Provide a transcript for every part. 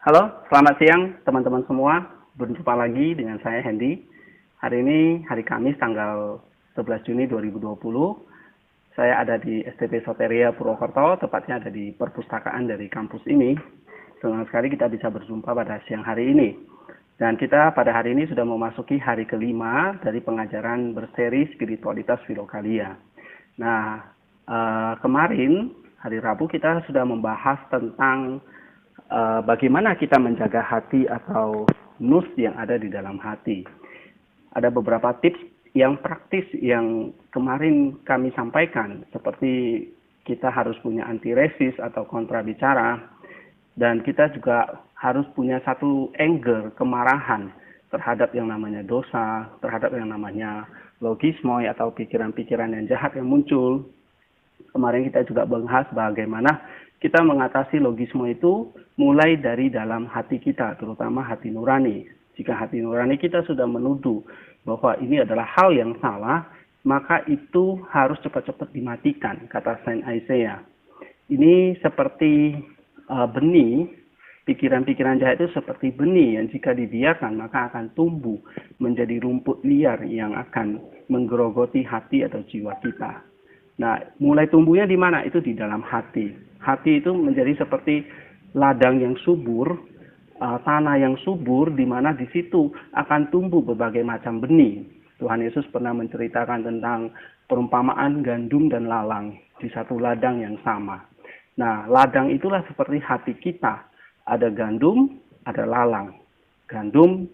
Halo, selamat siang teman-teman semua. Berjumpa lagi dengan saya Hendy. Hari ini hari Kamis tanggal 11 Juni 2020. Saya ada di STP Soteria Purwokerto, tepatnya ada di perpustakaan dari kampus ini. Senang sekali kita bisa berjumpa pada siang hari ini. Dan kita pada hari ini sudah memasuki hari kelima dari pengajaran berseri spiritualitas Filokalia. Nah, kemarin hari Rabu kita sudah membahas tentang bagaimana kita menjaga hati atau nus yang ada di dalam hati. Ada beberapa tips yang praktis yang kemarin kami sampaikan, seperti kita harus punya antiresis atau kontra bicara, dan kita juga harus punya satu anger, kemarahan terhadap yang namanya dosa, terhadap yang namanya logismoi atau pikiran-pikiran yang jahat yang muncul. Kemarin kita juga bahas bagaimana kita mengatasi logisme itu mulai dari dalam hati kita, terutama hati nurani. Jika hati nurani kita sudah menuduh bahwa ini adalah hal yang salah, maka itu harus cepat-cepat dimatikan, kata Saint Isaiah. Ini seperti benih, pikiran-pikiran jahat itu seperti benih yang jika dibiarkan maka akan tumbuh menjadi rumput liar yang akan menggerogoti hati atau jiwa kita. Nah, mulai tumbuhnya di mana? Itu di dalam hati. Hati itu menjadi seperti ladang yang subur, tanah yang subur, di mana di situ akan tumbuh berbagai macam benih. Tuhan Yesus pernah menceritakan tentang perumpamaan gandum dan lalang di satu ladang yang sama. Nah, ladang itulah seperti hati kita. Ada gandum, ada lalang. Gandum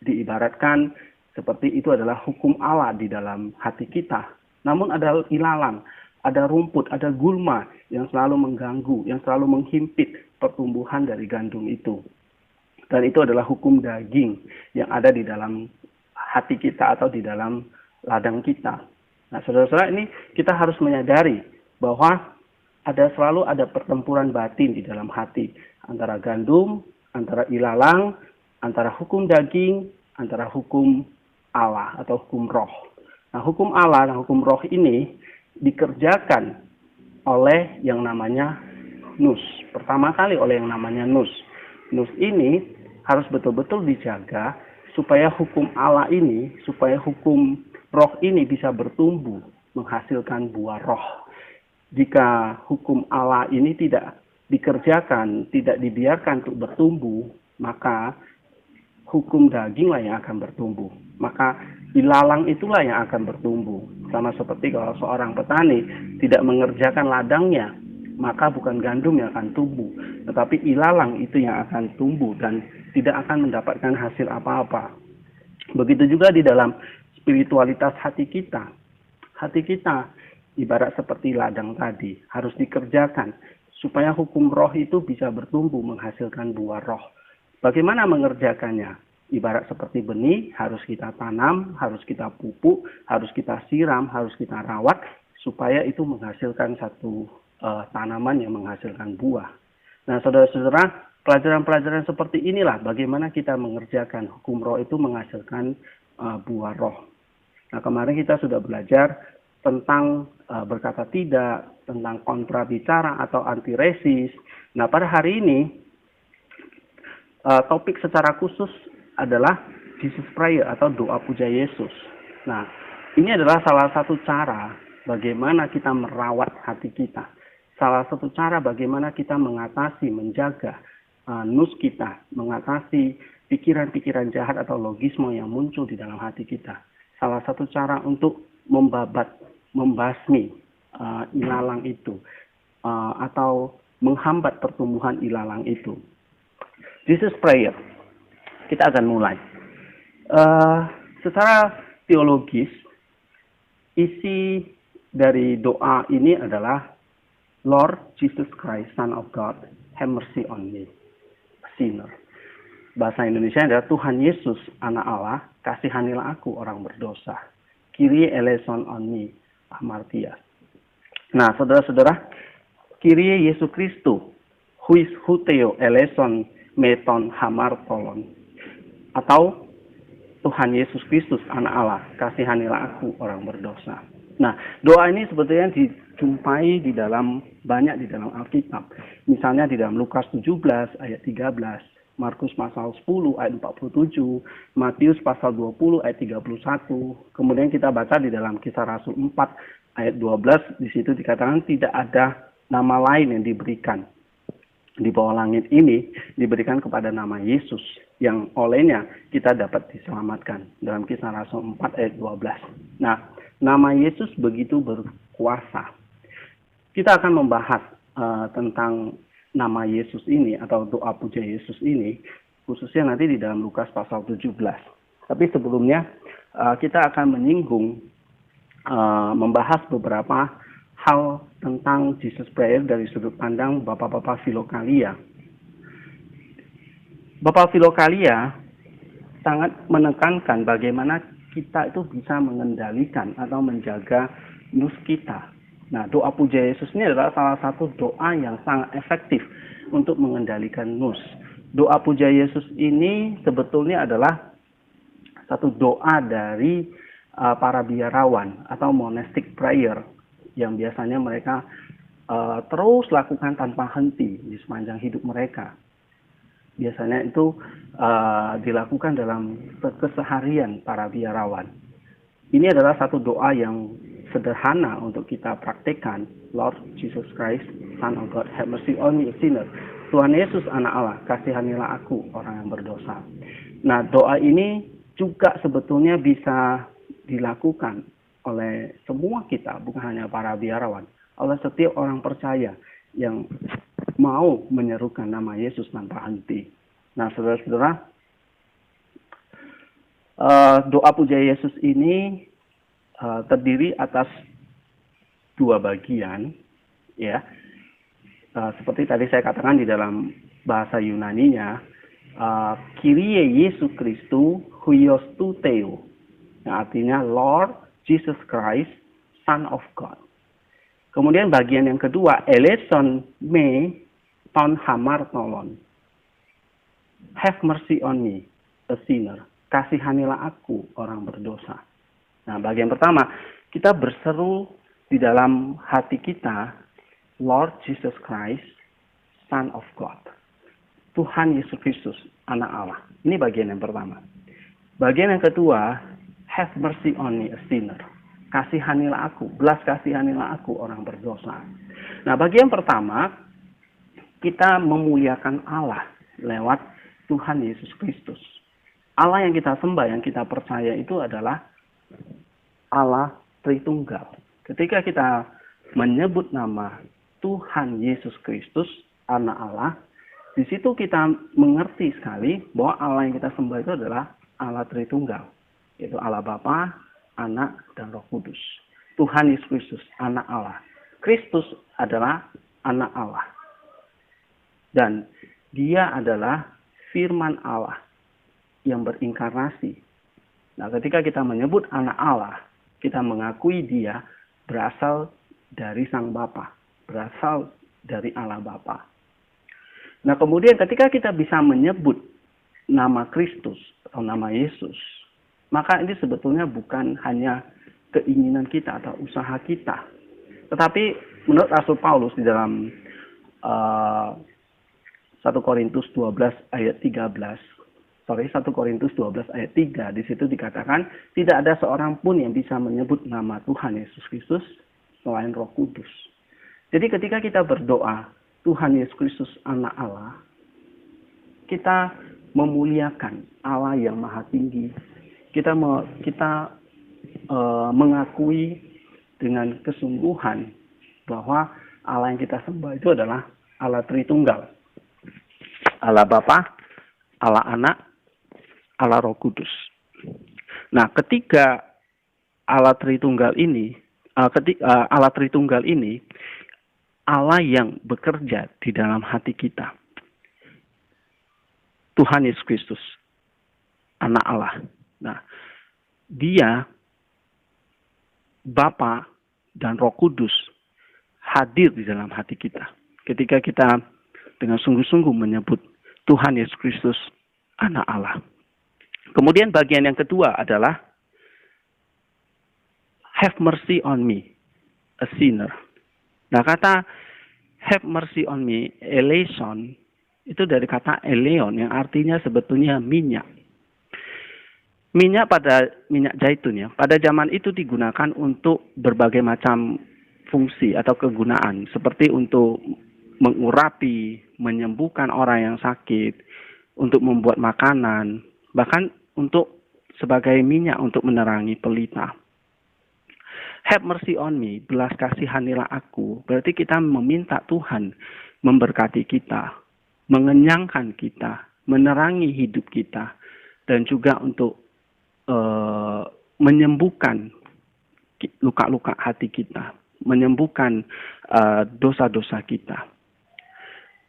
diibaratkan seperti itu adalah hukum Allah di dalam hati kita. Namun ada ilalang, ada rumput, ada gulma yang selalu mengganggu, yang selalu menghimpit pertumbuhan dari gandum itu. Dan itu adalah hukum daging yang ada di dalam hati kita atau di dalam ladang kita. Nah, saudara-saudara, ini kita harus menyadari bahwa selalu ada pertempuran batin di dalam hati. Antara gandum, antara ilalang, antara hukum daging, antara hukum Allah atau hukum roh. Nah, hukum Allah dan hukum roh ini dikerjakan oleh yang namanya nus. Pertama kali oleh yang namanya nus. Nus ini harus betul-betul dijaga supaya hukum Allah ini, supaya hukum roh ini bisa bertumbuh, menghasilkan buah roh. Jika hukum Allah ini tidak dikerjakan, tidak dibiarkan untuk bertumbuh, maka hukum daginglah yang akan bertumbuh. Maka ilalang itulah yang akan bertumbuh. Sama seperti kalau seorang petani tidak mengerjakan ladangnya, maka bukan gandum yang akan tumbuh, tetapi ilalang itu yang akan tumbuh dan tidak akan mendapatkan hasil apa-apa. Begitu juga di dalam spiritualitas hati kita. Hati kita ibarat seperti ladang tadi, harus dikerjakan supaya hukum roh itu bisa bertumbuh menghasilkan buah roh. Bagaimana mengerjakannya? Ibarat seperti benih, harus kita tanam, harus kita pupuk, harus kita siram, harus kita rawat, supaya itu menghasilkan satu tanaman yang menghasilkan buah. Nah, saudara-saudara, pelajaran-pelajaran seperti inilah bagaimana kita mengerjakan hukum roh itu menghasilkan buah roh. Nah, kemarin kita sudah belajar tentang berkata tidak, tentang kontra bicara atau antiresis. Nah, pada hari ini, topik secara khusus adalah Jesus Prayer atau doa puja Yesus. Nah, ini adalah salah satu cara bagaimana kita merawat hati kita. Salah satu cara bagaimana kita mengatasi, menjaga nus kita, mengatasi pikiran-pikiran jahat atau logisme yang muncul di dalam hati kita. Salah satu cara untuk membabat, membasmi ilalang itu, atau menghambat pertumbuhan ilalang itu. Jesus Prayer. Kita akan mulai. Secara teologis, isi dari doa ini adalah Lord Jesus Christ, Son of God, have mercy on me, a sinner. Bahasa Indonesia adalah Tuhan Yesus, Anak Allah, kasihanilah aku orang berdosa. Kyrie eleison on me, hamartia. Nah, saudara-saudara, Kyrie Yesus Kristus, huis huteo eleison meton hamartolon. Atau Tuhan Yesus Kristus, Anak Allah, kasihanilah aku orang berdosa. Nah, doa ini sebetulnya dijumpai banyak di dalam Alkitab. Misalnya di dalam Lukas 17 ayat 13, Markus pasal 10 ayat 47, Matius pasal 20 ayat 31. Kemudian kita baca di dalam Kisah Rasul 4 ayat 12, di situ dikatakan tidak ada nama lain yang diberikan di bawah langit ini diberikan kepada nama Yesus yang olehnya kita dapat diselamatkan, dalam Kisah Rasul 4 ayat 12. Nah, nama Yesus begitu berkuasa. Kita akan membahas tentang nama Yesus ini atau doa puja Yesus ini khususnya nanti di dalam Lukas pasal 17. Tapi sebelumnya kita akan menyinggung membahas beberapa hal tentang Jesus Prayer dari sudut pandang Bapak-Bapak Filokalia. Bapak Filokalia sangat menekankan bagaimana kita itu bisa mengendalikan atau menjaga nus kita. Nah, doa puja Yesus ini adalah salah satu doa yang sangat efektif untuk mengendalikan nus. Doa puja Yesus ini sebetulnya adalah satu doa dari para biarawan atau monastic prayer yang biasanya mereka terus lakukan tanpa henti di sepanjang hidup mereka. Biasanya itu dilakukan dalam keseharian para biarawan. Ini adalah satu doa yang sederhana untuk kita praktekkan. Lord Jesus Christ, Son of God, have mercy on me, a sinner. Tuhan Yesus, Anak Allah, kasihanilah aku, orang yang berdosa. Nah, doa ini juga sebetulnya bisa dilakukan oleh semua kita, bukan hanya para biarawan, oleh setiap orang percaya yang mau menyerukan nama Yesus tanpa henti. Nah, saudara-saudara, doa puja Yesus ini terdiri atas dua bagian, ya. Seperti tadi saya katakan di dalam bahasa Yunaninya, Kyrie Yesus Kristus huios tu Theo, yang artinya Lord Jesus Christ, Son of God. Kemudian bagian yang kedua, eleison me ton hamar nolon. Have mercy on me, a sinner. Kasihanilah aku, orang berdosa. Nah, bagian pertama, kita berseru di dalam hati kita, Lord Jesus Christ, Son of God. Tuhan Yesus Kristus, Anak Allah. Ini bagian yang pertama. Bagian yang kedua, have mercy on me, a sinner. Kasihanilah aku, belas kasihanilah aku, orang berdosa. Nah, bagian pertama, kita memuliakan Allah lewat Tuhan Yesus Kristus. Allah yang kita sembah, yang kita percaya itu adalah Allah Tritunggal. Ketika kita menyebut nama Tuhan Yesus Kristus, Anak Allah, di situ kita mengerti sekali bahwa Allah yang kita sembah itu adalah Allah Tritunggal, yaitu Allah Bapa, Anak, dan Roh Kudus. Tuhan Yesus Kristus, Anak Allah. Kristus adalah Anak Allah. Dan Dia adalah firman Allah yang berinkarnasi. Nah, ketika kita menyebut Anak Allah, kita mengakui Dia berasal dari Sang Bapa, berasal dari Allah Bapa. Nah, kemudian ketika kita bisa menyebut nama Kristus atau nama Yesus, maka ini sebetulnya bukan hanya keinginan kita atau usaha kita. Tetapi menurut Rasul Paulus di dalam 1 Korintus 12 ayat 3, di situ dikatakan tidak ada seorang pun yang bisa menyebut nama Tuhan Yesus Kristus selain Roh Kudus. Jadi ketika kita berdoa, Tuhan Yesus Kristus Anak Allah, kita memuliakan Allah yang Maha Tinggi. Kita mengakui dengan kesungguhan bahwa Allah yang kita sembah itu adalah Allah Tritunggal. Allah Bapa, Allah Anak, Allah Roh Kudus. Nah, ketika Allah Tritunggal ini, Allah yang bekerja di dalam hati kita. Tuhan Yesus Kristus, Anak Allah. Nah, Dia, Bapa dan Roh Kudus hadir di dalam hati kita. Ketika kita dengan sungguh-sungguh menyebut Tuhan Yesus Kristus, Anak Allah. Kemudian bagian yang kedua adalah have mercy on me, a sinner. Nah, kata have mercy on me, eleison, itu dari kata eleon yang artinya sebetulnya minyak. Minyak zaitun ya, pada zaman itu digunakan untuk berbagai macam fungsi atau kegunaan, seperti untuk mengurapi, menyembuhkan orang yang sakit, untuk membuat makanan, bahkan untuk sebagai minyak untuk menerangi pelita. Have mercy on me, belas kasihanilah aku. Berarti kita meminta Tuhan memberkati kita, mengenyangkan kita, menerangi hidup kita, dan juga untuk menyembuhkan luka-luka hati kita, menyembuhkan dosa-dosa kita.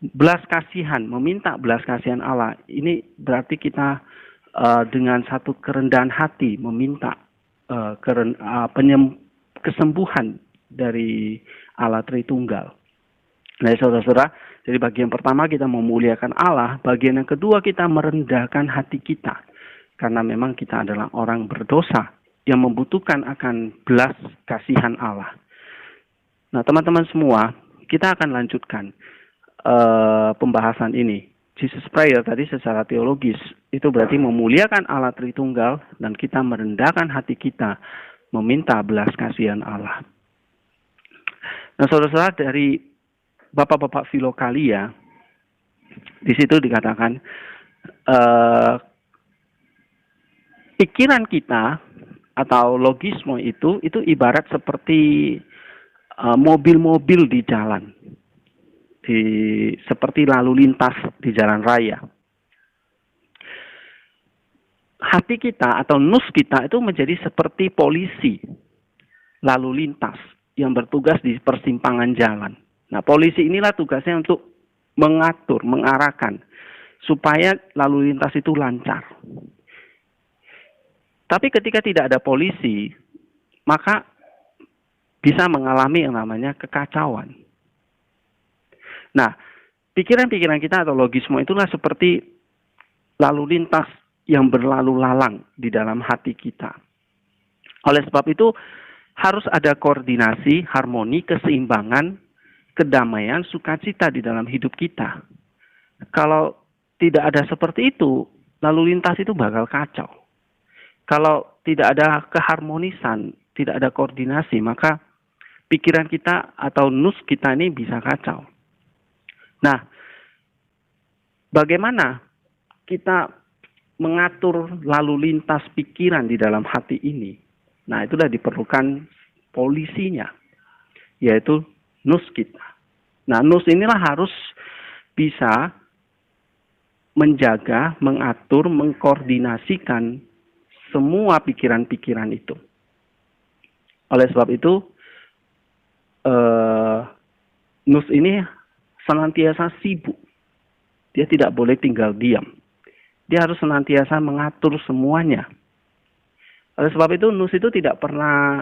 Belas kasihan, meminta belas kasihan Allah, ini berarti kita dengan satu kerendahan hati meminta kesembuhan dari Allah Tritunggal. Nah, saudara-saudara, jadi bagian pertama kita memuliakan Allah, bagian yang kedua kita merendahkan hati kita. Karena memang kita adalah orang berdosa yang membutuhkan akan belas kasihan Allah. Nah, teman-teman semua, kita akan lanjutkan pembahasan ini. Jesus Prayer tadi secara teologis itu berarti memuliakan Allah Tritunggal dan kita merendahkan hati kita meminta belas kasihan Allah. Nah, saudara-saudara, dari Bapak-bapak Filokalia di situ dikatakan pikiran kita atau logisme itu ibarat seperti mobil-mobil di jalan, seperti lalu lintas di jalan raya. Hati kita atau nus kita itu menjadi seperti polisi lalu lintas yang bertugas di persimpangan jalan. Nah, polisi inilah tugasnya untuk mengatur, mengarahkan supaya lalu lintas itu lancar. Tapi ketika tidak ada polisi, maka bisa mengalami yang namanya kekacauan. Nah, pikiran-pikiran kita atau logisme itulah seperti lalu lintas yang berlalu lalang di dalam hati kita. Oleh sebab itu, harus ada koordinasi, harmoni, keseimbangan, kedamaian, sukacita di dalam hidup kita. Kalau tidak ada seperti itu, lalu lintas itu bakal kacau. Kalau tidak ada keharmonisan, tidak ada koordinasi, maka pikiran kita atau nus kita ini bisa kacau. Nah, bagaimana kita mengatur lalu lintas pikiran di dalam hati ini? Nah, itulah diperlukan polisinya, yaitu nus kita. Nah, nus inilah harus bisa menjaga, mengatur, mengkoordinasikan semua pikiran-pikiran itu. Oleh sebab itu, nus ini senantiasa sibuk. Dia tidak boleh tinggal diam. Dia harus senantiasa mengatur semuanya. Oleh sebab itu, nus itu tidak pernah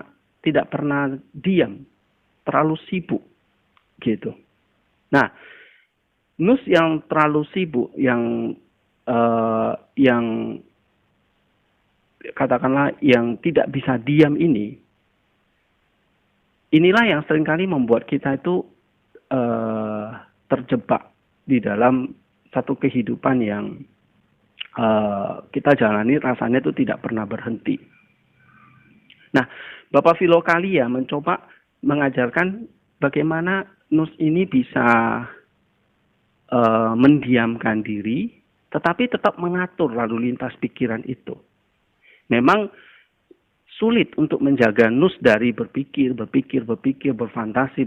diam, terlalu sibuk. Gitu. Nah, nus yang terlalu sibuk, yang katakanlah yang tidak bisa diam inilah yang seringkali membuat kita itu terjebak di dalam satu kehidupan yang kita jalani rasanya itu tidak pernah berhenti. Nah, Bapak Filokalia mencoba mengajarkan bagaimana nus ini bisa mendiamkan diri, tetapi tetap mengatur lalu lintas pikiran itu. Memang sulit untuk menjaga nus dari berpikir, berfantasi.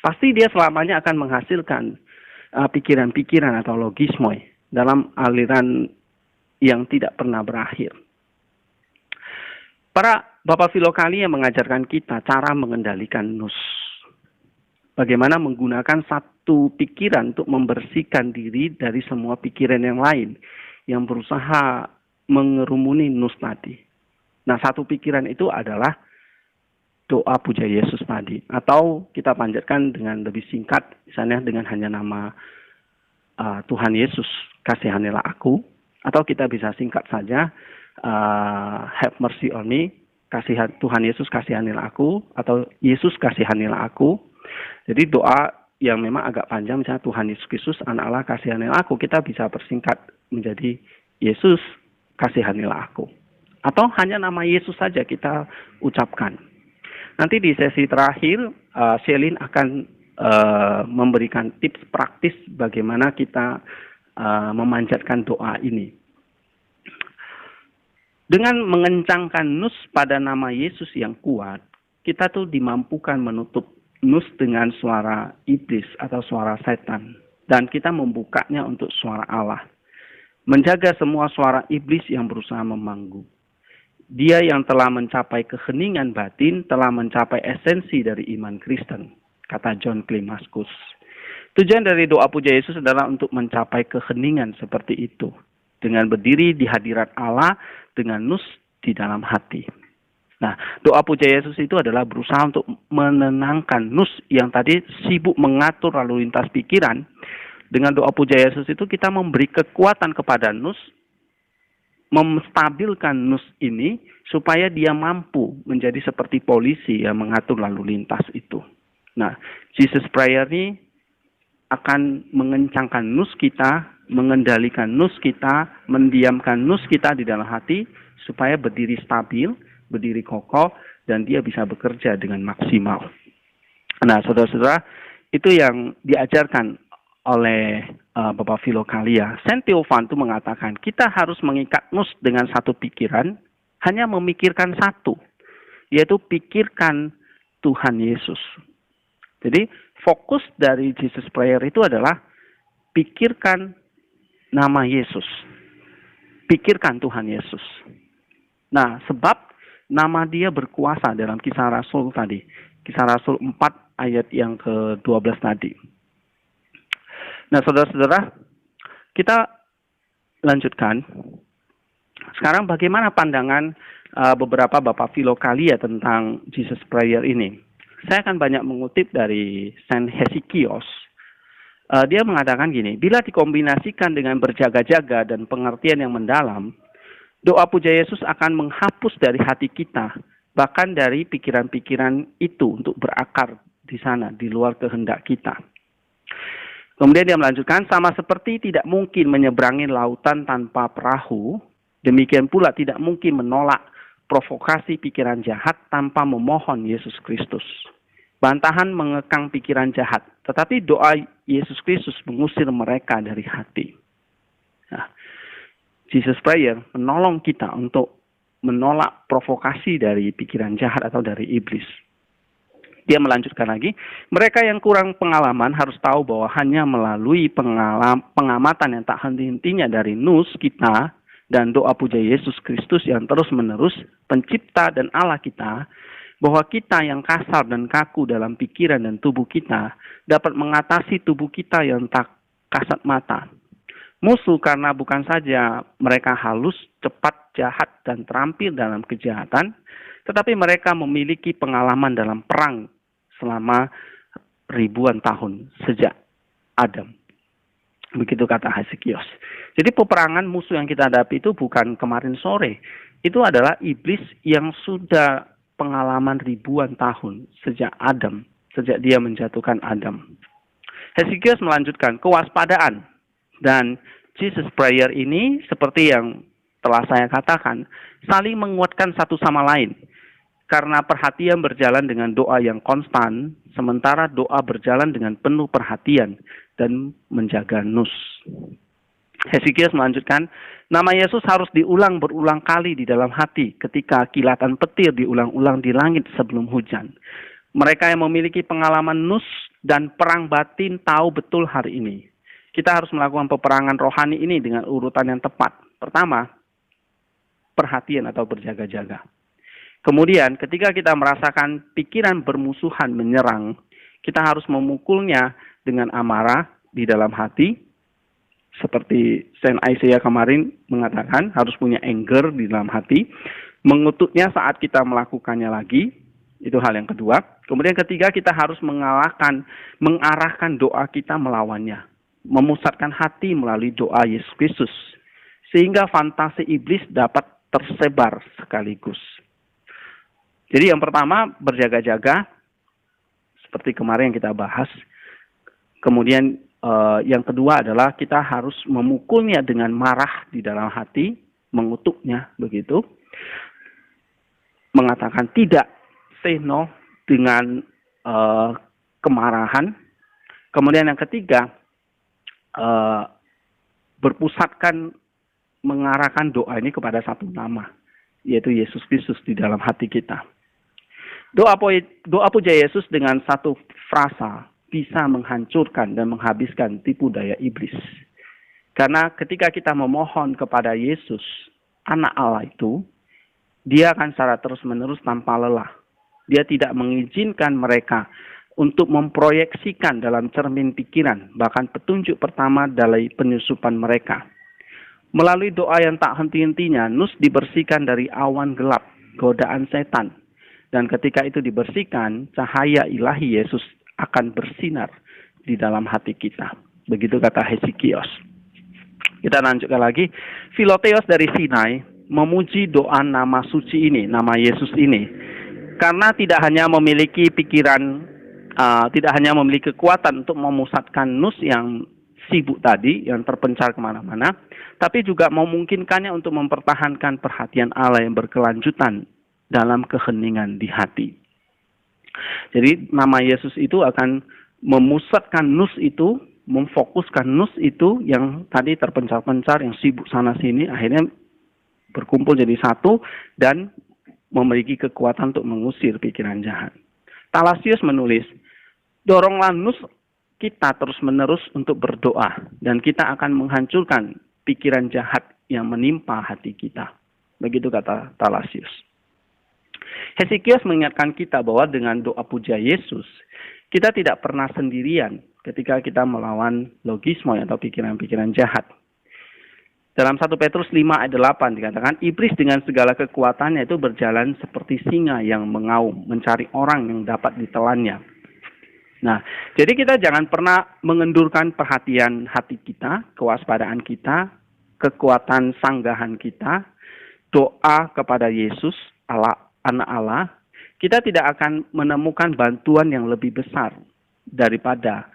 Pasti dia selamanya akan menghasilkan pikiran-pikiran atau logisme dalam aliran yang tidak pernah berakhir. Para Bapak Filokalia mengajarkan kita cara mengendalikan nus. Bagaimana menggunakan satu pikiran untuk membersihkan diri dari semua pikiran yang lain yang berusaha mengerumuni nus tadi. Nah, satu pikiran itu adalah doa puja Yesus tadi. Atau kita panjatkan dengan lebih singkat, misalnya dengan hanya nama Tuhan Yesus, kasihanilah aku. Atau kita bisa singkat saja, have mercy on me, Tuhan Yesus kasihanilah aku, atau Yesus kasihanilah aku. Jadi doa yang memang agak panjang, misalnya Tuhan Yesus Kristus, anak Allah, kasihanilah aku, kita bisa persingkat menjadi Yesus, kasihanilah aku. Atau hanya nama Yesus saja kita ucapkan. Nanti di sesi terakhir, Shelin akan memberikan tips praktis bagaimana kita memanjatkan doa ini. Dengan mengencangkan nus pada nama Yesus yang kuat, kita tuh dimampukan menutup nus dengan suara iblis atau suara setan. Dan kita membukanya untuk suara Allah. Menjaga semua suara iblis yang berusaha memanggu. Dia yang telah mencapai keheningan batin, telah mencapai esensi dari iman Kristen, kata John Climacus. Tujuan dari doa puja Yesus adalah untuk mencapai keheningan seperti itu, dengan berdiri di hadirat Allah, dengan nus di dalam hati. Nah, doa puja Yesus itu adalah berusaha untuk menenangkan nus yang tadi sibuk mengatur lalu lintas pikiran. Dengan doa puja Yesus itu kita memberi kekuatan kepada nus, menstabilkan nus ini supaya dia mampu menjadi seperti polisi yang mengatur lalu lintas itu. Nah, Jesus Prayer ini akan mengencangkan nus kita, mengendalikan nus kita, mendiamkan nus kita di dalam hati supaya berdiri stabil, berdiri kokoh, dan dia bisa bekerja dengan maksimal. Nah, saudara-saudara, itu yang diajarkan oleh Bapak Filokalia. Saint Theophan itu mengatakan, kita harus mengikat nus dengan satu pikiran, hanya memikirkan satu, yaitu pikirkan Tuhan Yesus. Jadi, fokus dari Jesus Prayer itu adalah pikirkan nama Yesus. Pikirkan Tuhan Yesus. Nah, sebab nama dia berkuasa dalam Kisah Rasul tadi. Kisah Rasul 4 ayat yang ke-12 tadi. Nah, saudara-saudara, kita lanjutkan. Sekarang bagaimana pandangan beberapa Bapak Filokalia tentang Jesus Prayer ini? Saya akan banyak mengutip dari Saint Hesychios. Dia mengatakan gini, bila dikombinasikan dengan berjaga-jaga dan pengertian yang mendalam, doa puja Yesus akan menghapus dari hati kita, bahkan dari pikiran-pikiran itu untuk berakar di sana, di luar kehendak kita. Kemudian dia melanjutkan, sama seperti tidak mungkin menyeberangi lautan tanpa perahu, demikian pula tidak mungkin menolak provokasi pikiran jahat tanpa memohon Yesus Kristus. Bantahan mengekang pikiran jahat, tetapi doa Yesus Kristus mengusir mereka dari hati. Nah, Jesus Prayer menolong kita untuk menolak provokasi dari pikiran jahat atau dari iblis. Dia melanjutkan lagi, mereka yang kurang pengalaman harus tahu bahwa hanya melalui pengamatan yang tak henti-hentinya dari nus kita dan doa puja Yesus Kristus yang terus-menerus pencipta dan Allah kita, bahwa kita yang kasar dan kaku dalam pikiran dan tubuh kita dapat mengatasi tubuh kita yang tak kasat mata. Musuh karena bukan saja mereka halus, cepat, jahat, dan terampil dalam kejahatan, tetapi mereka memiliki pengalaman dalam perang selama ribuan tahun sejak Adam. Begitu kata Hesychios. Jadi peperangan musuh yang kita hadapi itu bukan kemarin sore. Itu adalah iblis yang sudah pengalaman ribuan tahun sejak Adam, sejak dia menjatuhkan Adam. Hesychios melanjutkan, kewaspadaan dan Jesus Prayer ini seperti yang telah saya katakan, saling menguatkan satu sama lain. Karena perhatian berjalan dengan doa yang konstan, sementara doa berjalan dengan penuh perhatian dan menjaga nus. Hesychios melanjutkan, nama Yesus harus diulang berulang kali di dalam hati ketika kilatan petir diulang-ulang di langit sebelum hujan. Mereka yang memiliki pengalaman nus dan perang batin tahu betul hari ini. Kita harus melakukan peperangan rohani ini dengan urutan yang tepat. Pertama, perhatian atau berjaga-jaga. Kemudian ketika kita merasakan pikiran bermusuhan menyerang, kita harus memukulnya dengan amarah di dalam hati. Seperti Saint Isaiah kemarin mengatakan, harus punya anger di dalam hati. Mengutuknya saat kita melakukannya lagi, itu hal yang kedua. Kemudian ketiga, kita harus mengarahkan doa kita melawannya. Memusatkan hati melalui doa Yesus Kristus. Sehingga fantasi iblis dapat tersebar sekaligus. Jadi yang pertama, berjaga-jaga. Seperti kemarin yang kita bahas. Kemudian yang kedua adalah kita harus memukulnya dengan marah di dalam hati, mengutuknya begitu. Mengatakan tidak, say no dengan kemarahan. Kemudian yang ketiga, berpusatkan mengarahkan doa ini kepada satu nama, yaitu Yesus Kristus di dalam hati kita. Doa puja Yesus dengan satu frasa bisa menghancurkan dan menghabiskan tipu daya iblis. Karena ketika kita memohon kepada Yesus, anak Allah itu, dia akan secara terus-menerus tanpa lelah. Dia tidak mengizinkan mereka untuk memproyeksikan dalam cermin pikiran, bahkan petunjuk pertama dari penyusupan mereka. Melalui doa yang tak henti-hentinya, nus dibersihkan dari awan gelap, godaan setan. Dan ketika itu dibersihkan, cahaya ilahi Yesus akan bersinar di dalam hati kita. Begitu kata Hesekios. Kita lanjutkan lagi. Filoteos dari Sinai memuji doa nama suci ini, nama Yesus ini. Karena tidak hanya memiliki pikiran, tidak hanya memiliki kekuatan untuk memusatkan nus yang sibuk tadi, yang terpencar kemana-mana, tapi juga memungkinkannya untuk mempertahankan perhatian Allah yang berkelanjutan dalam keheningan di hati. Jadi nama Yesus itu akan memusatkan nus itu, memfokuskan nus itu yang tadi terpencar-pencar, yang sibuk sana-sini, akhirnya berkumpul jadi satu dan memiliki kekuatan untuk mengusir pikiran jahat. Talasius menulis, doronglah nus kita terus-menerus untuk berdoa dan kita akan menghancurkan pikiran jahat yang menimpa hati kita. Begitu kata Talasius. Hesekios mengingatkan kita bahwa dengan doa puja Yesus, kita tidak pernah sendirian ketika kita melawan logisme atau pikiran-pikiran jahat. Dalam 1 Petrus 5 ayat 8 dikatakan, iblis dengan segala kekuatannya itu berjalan seperti singa yang mengaum, mencari orang yang dapat ditelannya. Nah, jadi kita jangan pernah mengendurkan perhatian hati kita, kewaspadaan kita, kekuatan sanggahan kita, doa kepada Yesus, Allah, anak Allah. Kita tidak akan menemukan bantuan yang lebih besar daripada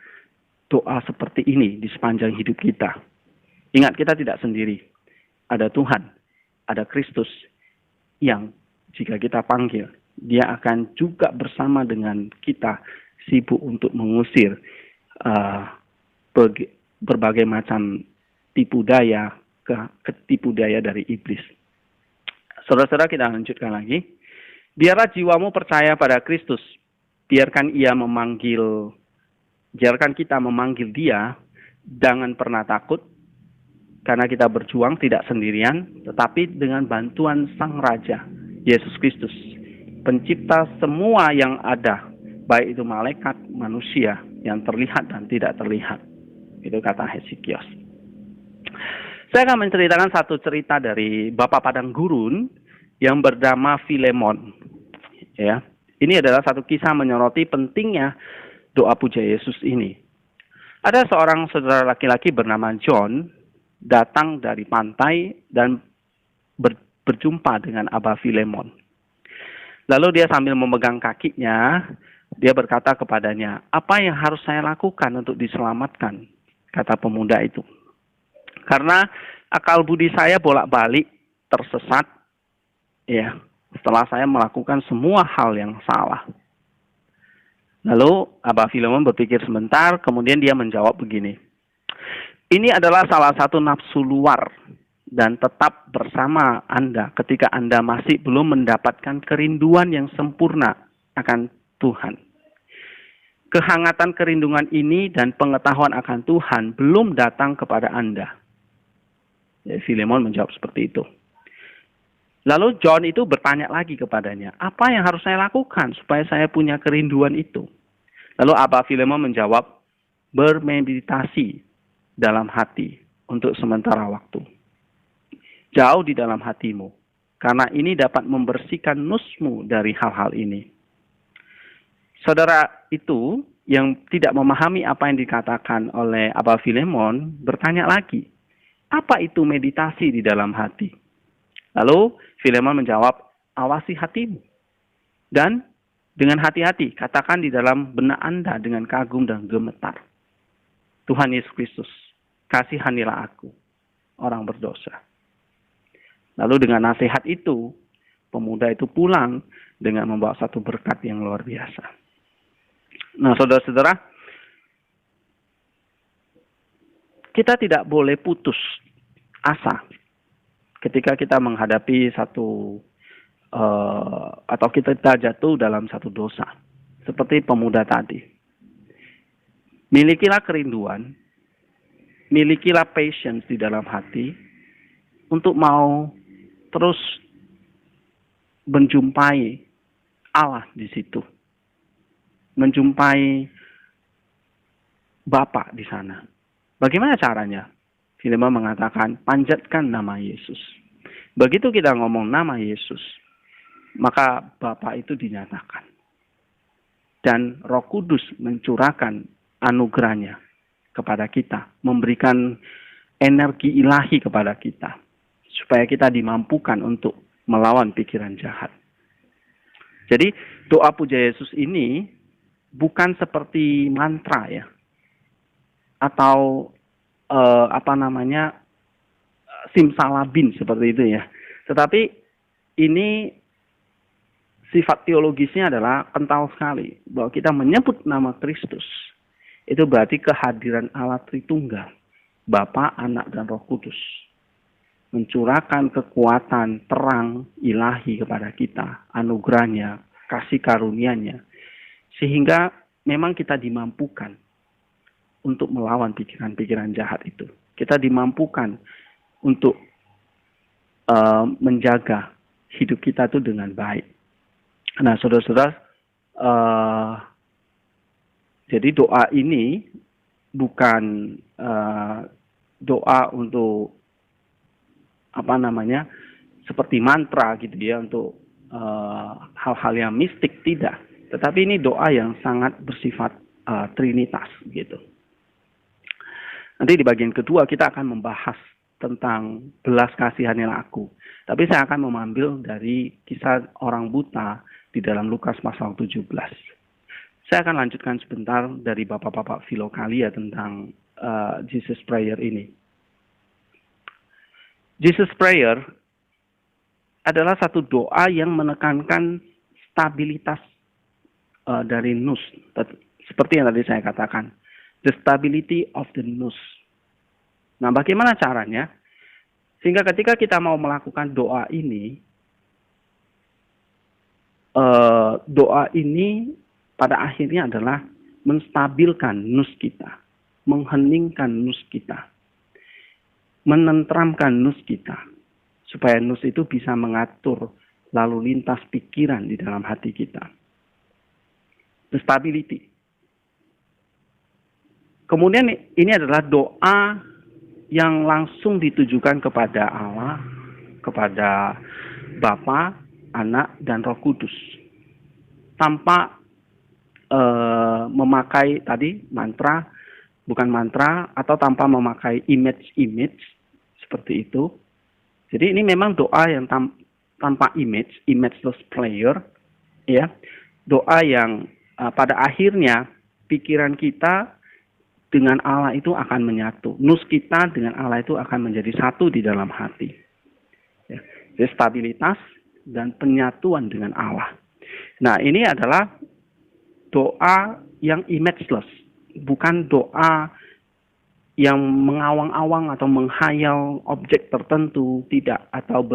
doa seperti ini di sepanjang hidup kita. Ingat, kita tidak sendiri. Ada Tuhan, ada Kristus yang jika kita panggil, dia akan juga bersama dengan kita sibuk untuk mengusir berbagai macam tipu daya, ketipu daya dari iblis. Saudara-saudara, kita lanjutkan lagi. Biarlah jiwamu percaya pada Kristus. Biarkan kita memanggil dia. Jangan pernah takut. Karena kita berjuang tidak sendirian. Tetapi dengan bantuan Sang Raja, Yesus Kristus. Pencipta semua yang ada. Baik itu malaikat, manusia. Yang terlihat dan tidak terlihat. Itu kata Hesekios. Saya akan menceritakan satu cerita dari Bapak Padang Gurun yang bernama Filemon. Ya, ini adalah satu kisah menyoroti pentingnya doa puja Yesus ini. Ada seorang saudara laki-laki bernama John datang dari pantai dan berjumpa dengan Abah Filemon. Lalu dia sambil memegang kakinya, dia berkata kepadanya, "Apa yang harus saya lakukan untuk diselamatkan?" Kata pemuda itu. Karena akal budi saya bolak-balik tersesat, ya, setelah saya melakukan semua hal yang salah. Lalu Abah Filemon berpikir sebentar, kemudian dia menjawab begini. Ini adalah salah satu nafsu luar dan tetap bersama Anda ketika Anda masih belum mendapatkan kerinduan yang sempurna akan Tuhan. Kehangatan kerinduan ini dan pengetahuan akan Tuhan belum datang kepada Anda. Ya, Filemon menjawab seperti itu. Lalu John itu bertanya lagi kepadanya, apa yang harus saya lakukan supaya saya punya kerinduan itu? Lalu Abah Filemon menjawab, bermeditasi dalam hati untuk sementara waktu. Jauh di dalam hatimu, karena ini dapat membersihkan nusmu dari hal-hal ini. Saudara itu yang tidak memahami apa yang dikatakan oleh Abah Filemon bertanya lagi, apa itu meditasi di dalam hati? Lalu Filemon menjawab, awasi hatimu. Dan dengan hati-hati, katakan di dalam benak Anda dengan kagum dan gemetar. Tuhan Yesus Kristus, kasihanilah aku, orang berdosa. Lalu dengan nasihat itu, pemuda itu pulang dengan membawa satu berkat yang luar biasa. Nah, saudara-saudara, kita tidak boleh putus asa ketika kita menghadapi satu atau kita jatuh dalam satu dosa. Seperti pemuda tadi. Milikilah kerinduan, milikilah patience di dalam hati untuk mau terus menjumpai Allah di situ. Menjumpai Bapa di sana. Bagaimana caranya? Filemon mengatakan, panjatkan nama Yesus. Begitu kita ngomong nama Yesus, maka Bapa itu dinyatakan. Dan Roh Kudus mencurahkan anugerahnya kepada kita, memberikan energi ilahi kepada kita, supaya kita dimampukan untuk melawan pikiran jahat. Jadi doa puja Yesus ini bukan seperti mantra ya, atau simsalabim seperti itu ya. Tetapi ini sifat teologisnya adalah kental sekali, bahwa kita menyebut nama Kristus itu berarti kehadiran Allah Tritunggal, Bapa, Anak, dan Roh Kudus mencurahkan kekuatan terang ilahi kepada kita, anugerahnya, kasih karunia-Nya, sehingga memang kita dimampukan untuk melawan pikiran-pikiran jahat itu. Kita dimampukan untuk menjaga hidup kita itu dengan baik. Nah, saudara-saudara, jadi doa ini bukan doa untuk seperti mantra gitu ya, untuk hal-hal yang mistik, tidak. Tetapi ini doa yang sangat bersifat trinitas gitu. Nanti di bagian kedua kita akan membahas tentang belas kasihanilah aku. Tapi saya akan mengambil dari kisah orang buta di dalam Lukas pasal 17. Saya akan lanjutkan sebentar dari bapak-bapak Filokalia tentang Jesus Prayer ini. Jesus Prayer adalah satu doa yang menekankan stabilitas dari nous. Seperti yang tadi saya katakan. The stability of the nous. Nah, bagaimana caranya? Sehingga ketika kita mau melakukan doa ini pada akhirnya adalah menstabilkan nous kita. Mengheningkan nous kita. Menentramkan nous kita. Supaya nous itu bisa mengatur lalu lintas pikiran di dalam hati kita. The stability. Kemudian ini adalah doa yang langsung ditujukan kepada Allah, kepada Bapa, Anak, dan Roh Kudus. Tanpa memakai tadi mantra, bukan mantra, atau tanpa memakai image-image seperti itu. Jadi ini memang doa yang tanpa imageless prayer, ya. Doa yang pada akhirnya pikiran kita dengan Allah itu akan menyatu. Nus kita dengan Allah itu akan menjadi satu di dalam hati. Ya. Jadi stabilitas dan penyatuan dengan Allah. Nah, ini adalah doa yang imageless. Bukan doa yang mengawang-awang atau menghayal objek tertentu. Tidak. Atau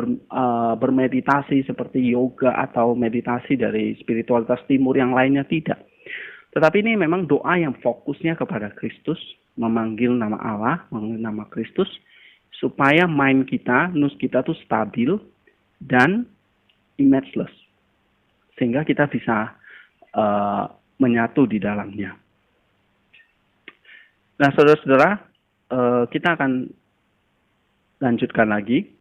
bermeditasi seperti yoga atau meditasi dari spiritualitas timur yang lainnya. Tidak. Tetapi ini memang doa yang fokusnya kepada Kristus, memanggil nama Allah, memanggil nama Kristus, supaya mind kita, nus kita tuh stabil dan imageless. Sehingga kita bisa menyatu di dalamnya. Nah, saudara-saudara, kita akan lanjutkan lagi.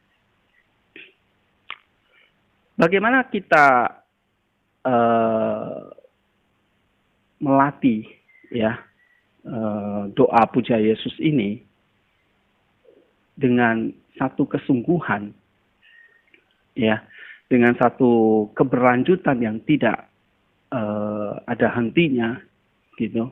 Bagaimana kita melatih ya doa puja Yesus ini dengan satu kesungguhan, ya, dengan satu keberlanjutan yang tidak ada hentinya, gitu.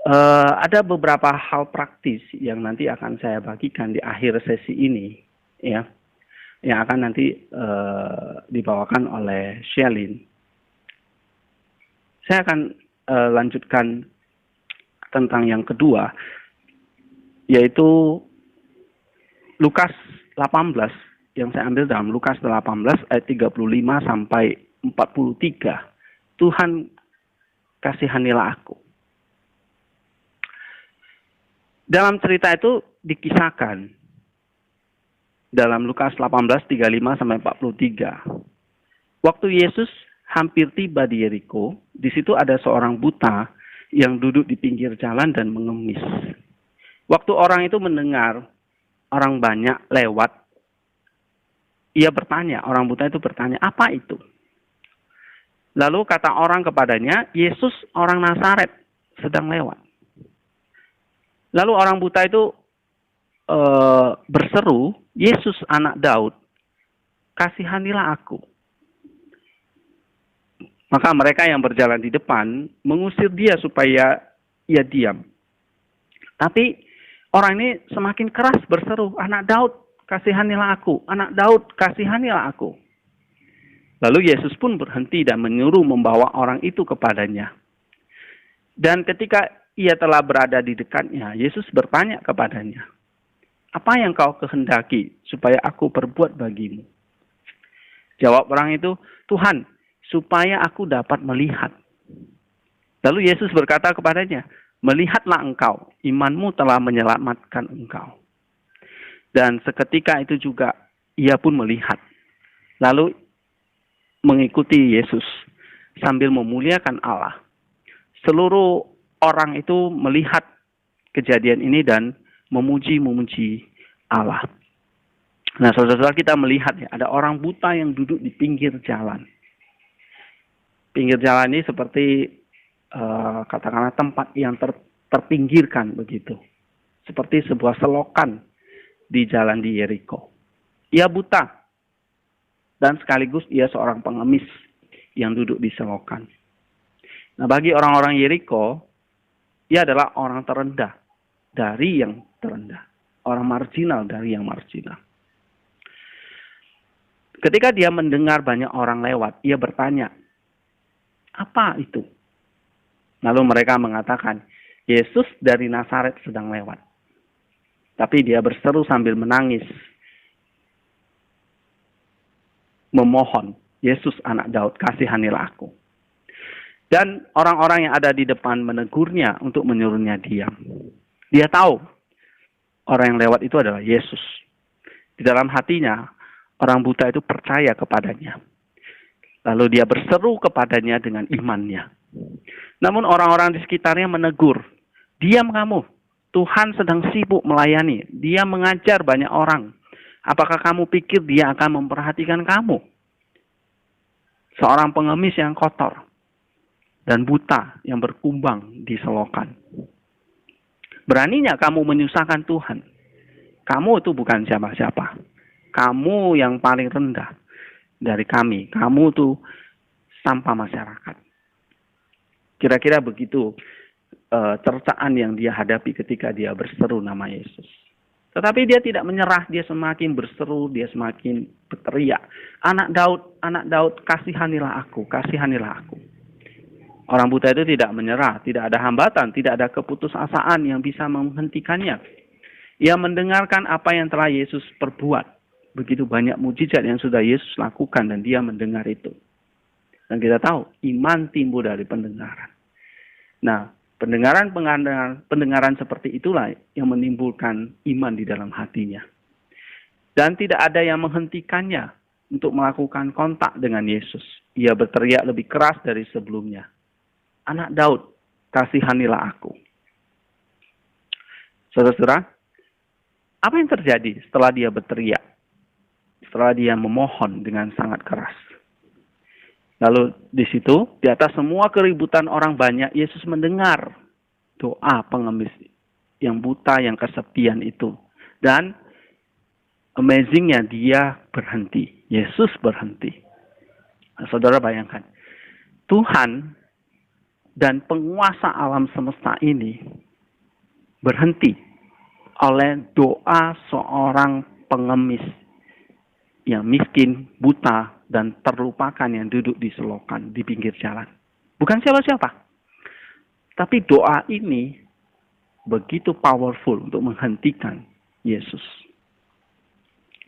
Ada beberapa hal praktis yang nanti akan saya bagikan di akhir sesi ini, ya, yang akan nanti dibawakan oleh Shelin. Saya akan lanjutkan tentang yang kedua, yaitu Lukas 18, yang saya ambil dalam Lukas 18 ayat 35 sampai 43. Tuhan, kasihanilah aku. Dalam cerita itu dikisahkan dalam Lukas 18, 35 sampai 43. Waktu Yesus hampir tiba di Yeriko, di situ ada seorang buta yang duduk di pinggir jalan dan mengemis. Waktu orang itu mendengar orang banyak lewat, orang buta itu bertanya, apa itu? Lalu kata orang kepadanya, Yesus orang Nazaret sedang lewat. Lalu orang buta itu berseru, Yesus anak Daud, kasihanilah aku. Maka mereka yang berjalan di depan mengusir dia supaya ia diam. Tapi orang ini semakin keras berseru, anak Daud, kasihanilah aku. Anak Daud, kasihanilah aku. Lalu Yesus pun berhenti dan menyuruh membawa orang itu kepadanya. Dan ketika ia telah berada di dekatnya, Yesus bertanya kepadanya, apa yang kau kehendaki supaya aku perbuat bagimu? Jawab orang itu, Tuhan, supaya aku dapat melihat. Lalu Yesus berkata kepadanya, melihatlah engkau, imanmu telah menyelamatkan engkau. Dan seketika itu juga ia pun melihat. Lalu mengikuti Yesus sambil memuliakan Allah. Seluruh orang itu melihat kejadian ini dan memuji Allah. Nah, saudara-saudara, kita melihat ya, ada orang buta yang duduk di pinggir jalan. Pinggir jalan ini seperti katakanlah tempat yang terpinggirkan begitu. Seperti sebuah selokan di jalan di Yeriko. Ia buta dan sekaligus ia seorang pengemis yang duduk di selokan. Nah, bagi orang-orang Yeriko, ia adalah orang terendah dari yang terendah. Orang marginal dari yang marginal. Ketika dia mendengar banyak orang lewat, ia bertanya, apa itu? Lalu mereka mengatakan, Yesus dari Nazaret sedang lewat. Tapi dia berseru sambil menangis. Memohon, Yesus anak Daud, kasihanilah aku. Dan orang-orang yang ada di depan menegurnya untuk menyuruhnya diam. Dia tahu orang yang lewat itu adalah Yesus. Di dalam hatinya, orang buta itu percaya kepadanya. Lalu dia berseru kepadanya dengan imannya. Namun orang-orang di sekitarnya menegur. Diam kamu, Tuhan sedang sibuk melayani. Dia mengajar banyak orang. Apakah kamu pikir dia akan memperhatikan kamu? Seorang pengemis yang kotor dan buta yang berkumbang di selokan. Beraninya kamu menyusahkan Tuhan. Kamu itu bukan siapa-siapa. Kamu yang paling rendah dari kami. Kamu itu sampah masyarakat. Kira-kira begitu cercaan yang dia hadapi ketika dia berseru nama Yesus. Tetapi dia tidak menyerah, dia semakin berseru, dia semakin berteriak. Anak Daud, kasihanilah aku, kasihanilah aku. Orang buta itu tidak menyerah, tidak ada hambatan, tidak ada keputusasaan yang bisa menghentikannya. Ia mendengarkan apa yang telah Yesus perbuat. Begitu banyak mujizat yang sudah Yesus lakukan dan dia mendengar itu. Dan kita tahu, iman timbul dari pendengaran. Nah, pendengaran seperti itulah yang menimbulkan iman di dalam hatinya. Dan tidak ada yang menghentikannya untuk melakukan kontak dengan Yesus. Ia berteriak lebih keras dari sebelumnya. Anak Daud, kasihanilah aku. Saudara-saudara, apa yang terjadi setelah dia berteriak? Setelah dia memohon dengan sangat keras. Lalu di situ, di atas semua keributan orang banyak, Yesus mendengar doa pengemis yang buta, yang kesepian itu. Dan amazingnya dia berhenti. Yesus berhenti. Nah, saudara bayangkan, Tuhan dan penguasa alam semesta ini berhenti oleh doa seorang pengemis yang miskin, buta, dan terlupakan yang duduk di selokan di pinggir jalan. Bukan siapa-siapa. Tapi doa ini begitu powerful untuk menghentikan Yesus.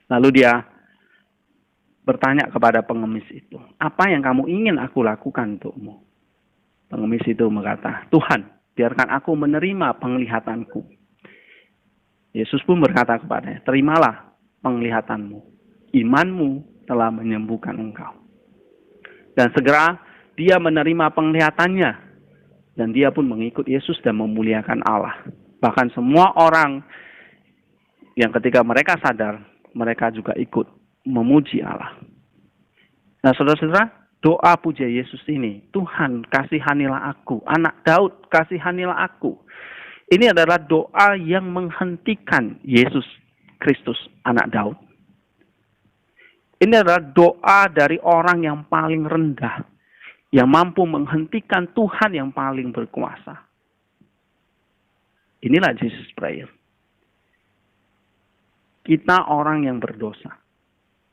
Lalu dia bertanya kepada pengemis itu, "Apa yang kamu ingin aku lakukan untukmu?" Pengemis itu berkata, "Tuhan, biarkan aku menerima penglihatanku." Yesus pun berkata kepadanya, "Terimalah penglihatanmu. Imanmu telah menyembuhkan engkau." Dan segera dia menerima penglihatannya. Dan dia pun mengikut Yesus dan memuliakan Allah. Bahkan semua orang yang ketika mereka sadar, mereka juga ikut memuji Allah. Nah, saudara-saudara, doa puja Yesus ini, "Tuhan, kasihanilah aku. Anak Daud, kasihanilah aku." Ini adalah doa yang menghentikan Yesus Kristus, anak Daud. Ini adalah doa dari orang yang paling rendah, yang mampu menghentikan Tuhan yang paling berkuasa. Inilah Jesus Prayer. Kita orang yang berdosa.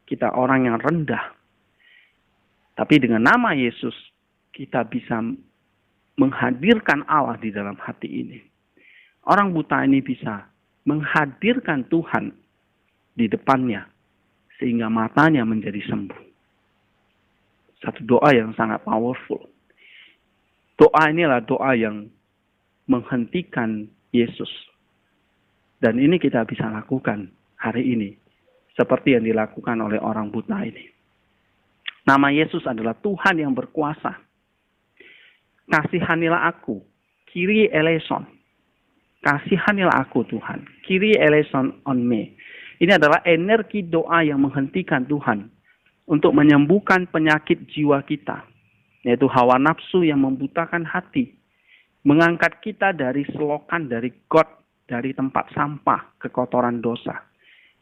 Kita orang yang rendah. Tapi dengan nama Yesus, kita bisa menghadirkan Allah di dalam hati ini. Orang buta ini bisa menghadirkan Tuhan di depannya, sehingga matanya menjadi sembuh. Satu doa yang sangat powerful. Doa inilah doa yang menghentikan Yesus. Dan ini kita bisa lakukan hari ini, seperti yang dilakukan oleh orang buta ini. Nama Yesus adalah Tuhan yang berkuasa. Kasihanilah aku, Kyrie eleison. Kasihanilah aku Tuhan, Kyrie eleison on me. Ini adalah energi doa yang menghentikan Tuhan untuk menyembuhkan penyakit jiwa kita, yaitu hawa nafsu yang membutakan hati, mengangkat kita dari selokan, dari got, dari tempat sampah, kekotoran dosa,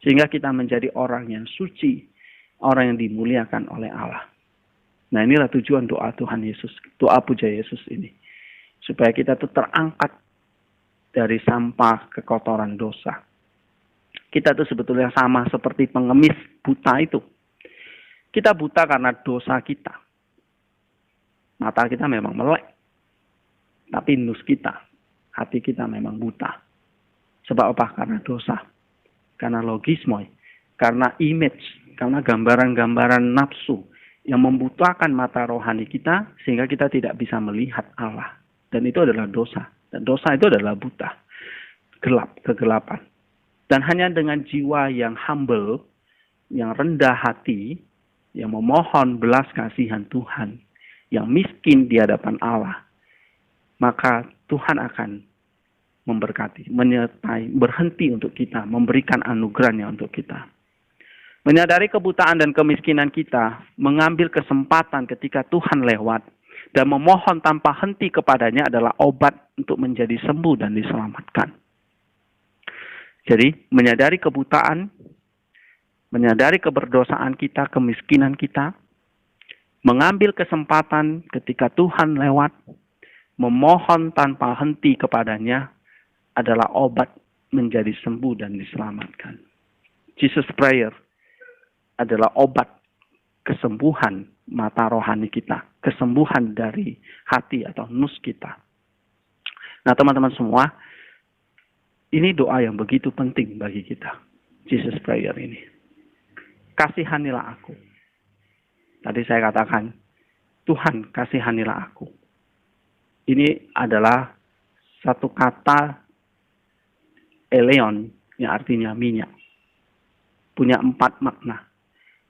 sehingga kita menjadi orang yang suci, orang yang dimuliakan oleh Allah. Nah, inilah tujuan doa Tuhan Yesus, doa puja Yesus ini, supaya kita itu terangkat dari sampah kekotoran dosa. Kita itu sebetulnya sama seperti pengemis buta itu. Kita buta karena dosa kita. Mata kita memang melek. Tapi nus kita, hati kita memang buta. Sebab apa? Karena dosa. Karena logismoi. Karena image. Karena gambaran-gambaran nafsu yang membutakan mata rohani kita sehingga kita tidak bisa melihat Allah. Dan itu adalah dosa. Dan dosa itu adalah buta. Gelap, kegelapan. Dan hanya dengan jiwa yang humble, yang rendah hati, yang memohon belas kasihan Tuhan, yang miskin di hadapan Allah, maka Tuhan akan memberkati, menyertai, berhenti untuk kita, memberikan anugerahnya untuk kita. Menyadari kebutaan dan kemiskinan kita, mengambil kesempatan ketika Tuhan lewat, dan memohon tanpa henti kepadanya adalah obat untuk menjadi sembuh dan diselamatkan. Jadi, menyadari kebutaan, menyadari keberdosaan kita, kemiskinan kita, mengambil kesempatan ketika Tuhan lewat, memohon tanpa henti kepadanya adalah obat menjadi sembuh dan diselamatkan. Jesus Prayer adalah obat kesembuhan mata rohani kita, kesembuhan dari hati atau nus kita. Nah, teman-teman semua, ini doa yang begitu penting bagi kita. Jesus Prayer ini. Kasihanilah aku. Tadi saya katakan, Tuhan kasihanilah aku. Ini adalah satu kata eleon yang artinya minyak. Punya 4 makna.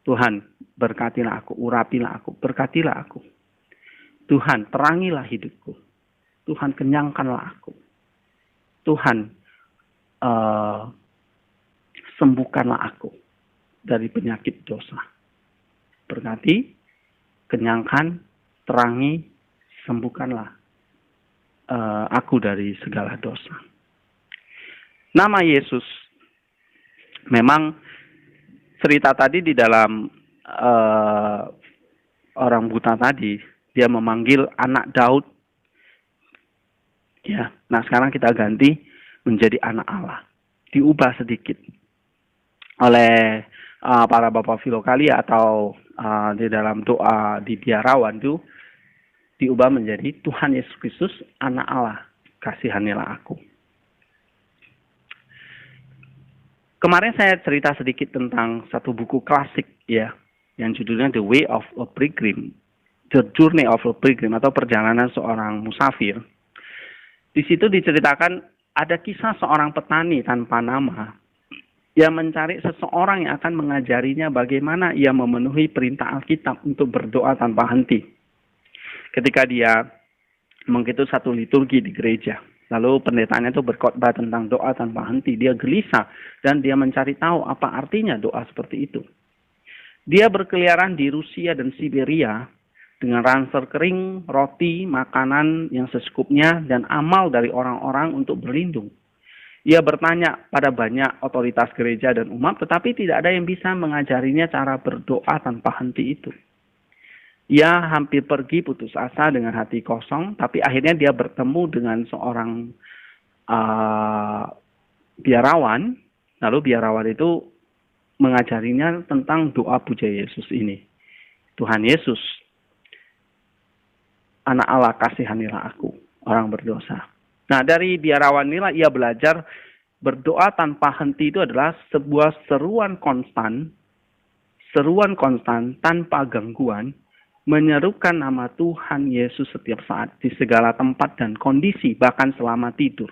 Tuhan berkatilah aku, urapilah aku, berkatilah aku. Tuhan terangilah hidupku. Tuhan kenyangkanlah aku. Tuhan sembuhkanlah aku dari penyakit dosa. Berkati, kenyangkan, terangi, sembuhkanlah aku dari segala dosa. Nama Yesus, memang cerita tadi di dalam orang buta tadi, dia memanggil anak Daud, Ya, nah sekarang kita ganti menjadi anak Allah. Diubah sedikit oleh para bapak filokalia atau di dalam doa di biarawan itu diubah menjadi Tuhan Yesus Kristus anak Allah, kasihanilah aku. Kemarin saya cerita sedikit tentang satu buku klasik ya, yang judulnya The Way of a Pilgrim, The Journey of a Pilgrim atau perjalanan seorang musafir. Di situ diceritakan ada kisah seorang petani tanpa nama yang mencari seseorang yang akan mengajarinya bagaimana ia memenuhi perintah Alkitab untuk berdoa tanpa henti. Ketika dia mengikuti satu liturgi di gereja, lalu pendetanya itu berkhotbah tentang doa tanpa henti. Dia gelisah dan dia mencari tahu apa artinya doa seperti itu. Dia berkeliaran di Rusia dan Siberia dengan ransel kering, roti, makanan yang secukupnya, dan amal dari orang-orang untuk berlindung. Ia bertanya pada banyak otoritas gereja dan umat, tetapi tidak ada yang bisa mengajarinya cara berdoa tanpa henti itu. Ia hampir pergi putus asa dengan hati kosong, tapi akhirnya dia bertemu dengan seorang biarawan. Lalu biarawan itu mengajarinya tentang doa puja Yesus ini. Tuhan Yesus, anak Allah, kasihanilah aku, orang berdosa. Nah, dari biarawan inilah ia belajar berdoa tanpa henti itu adalah sebuah seruan konstan tanpa gangguan, menyerukan nama Tuhan Yesus setiap saat, di segala tempat dan kondisi, bahkan selama tidur.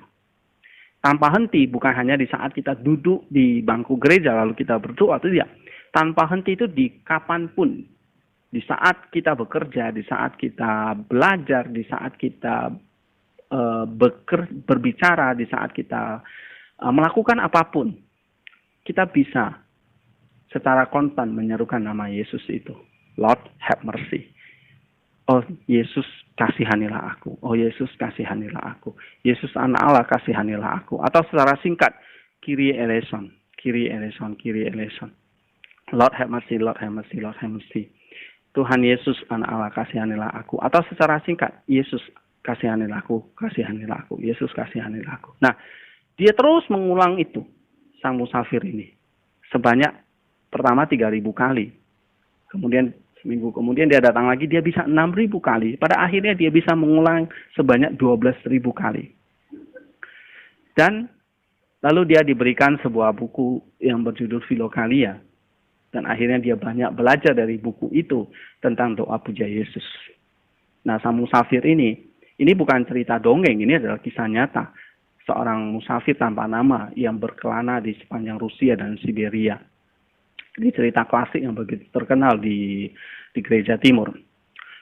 Tanpa henti, bukan hanya di saat kita duduk di bangku gereja lalu kita berdoa, tidak. Tanpa henti itu di kapanpun. Di saat kita bekerja, di saat kita belajar, di saat kita berbicara, di saat kita melakukan apapun, kita bisa secara konstan menyerukan nama Yesus itu. Lord, have mercy. Oh, Yesus, kasihanilah aku. Oh, Yesus, kasihanilah aku. Yesus, anak Allah, kasihanilah aku. Atau secara singkat, Kyrie eleison, Kyrie eleison, Kyrie eleison. Lord, have mercy, Lord, have mercy, Lord, have mercy. Tuhan Yesus, anak Allah, kasihanilah aku. Atau secara singkat, Yesus, kasihanilah aku, kasihanilah aku. Yesus, kasihanilah aku. Nah, dia terus mengulang itu, sang musafir ini. Sebanyak pertama 3.000 kali. Kemudian seminggu kemudian dia datang lagi, dia bisa 6.000 kali. Pada akhirnya dia bisa mengulang sebanyak 12.000 kali. Dan lalu dia diberikan sebuah buku yang berjudul Filokalia. Dan akhirnya dia banyak belajar dari buku itu tentang doa puja Yesus. Nah, sang musafir ini bukan cerita dongeng, ini adalah kisah nyata. Seorang musafir tanpa nama yang berkelana di sepanjang Rusia dan Siberia. Ini cerita klasik yang begitu terkenal di gereja timur.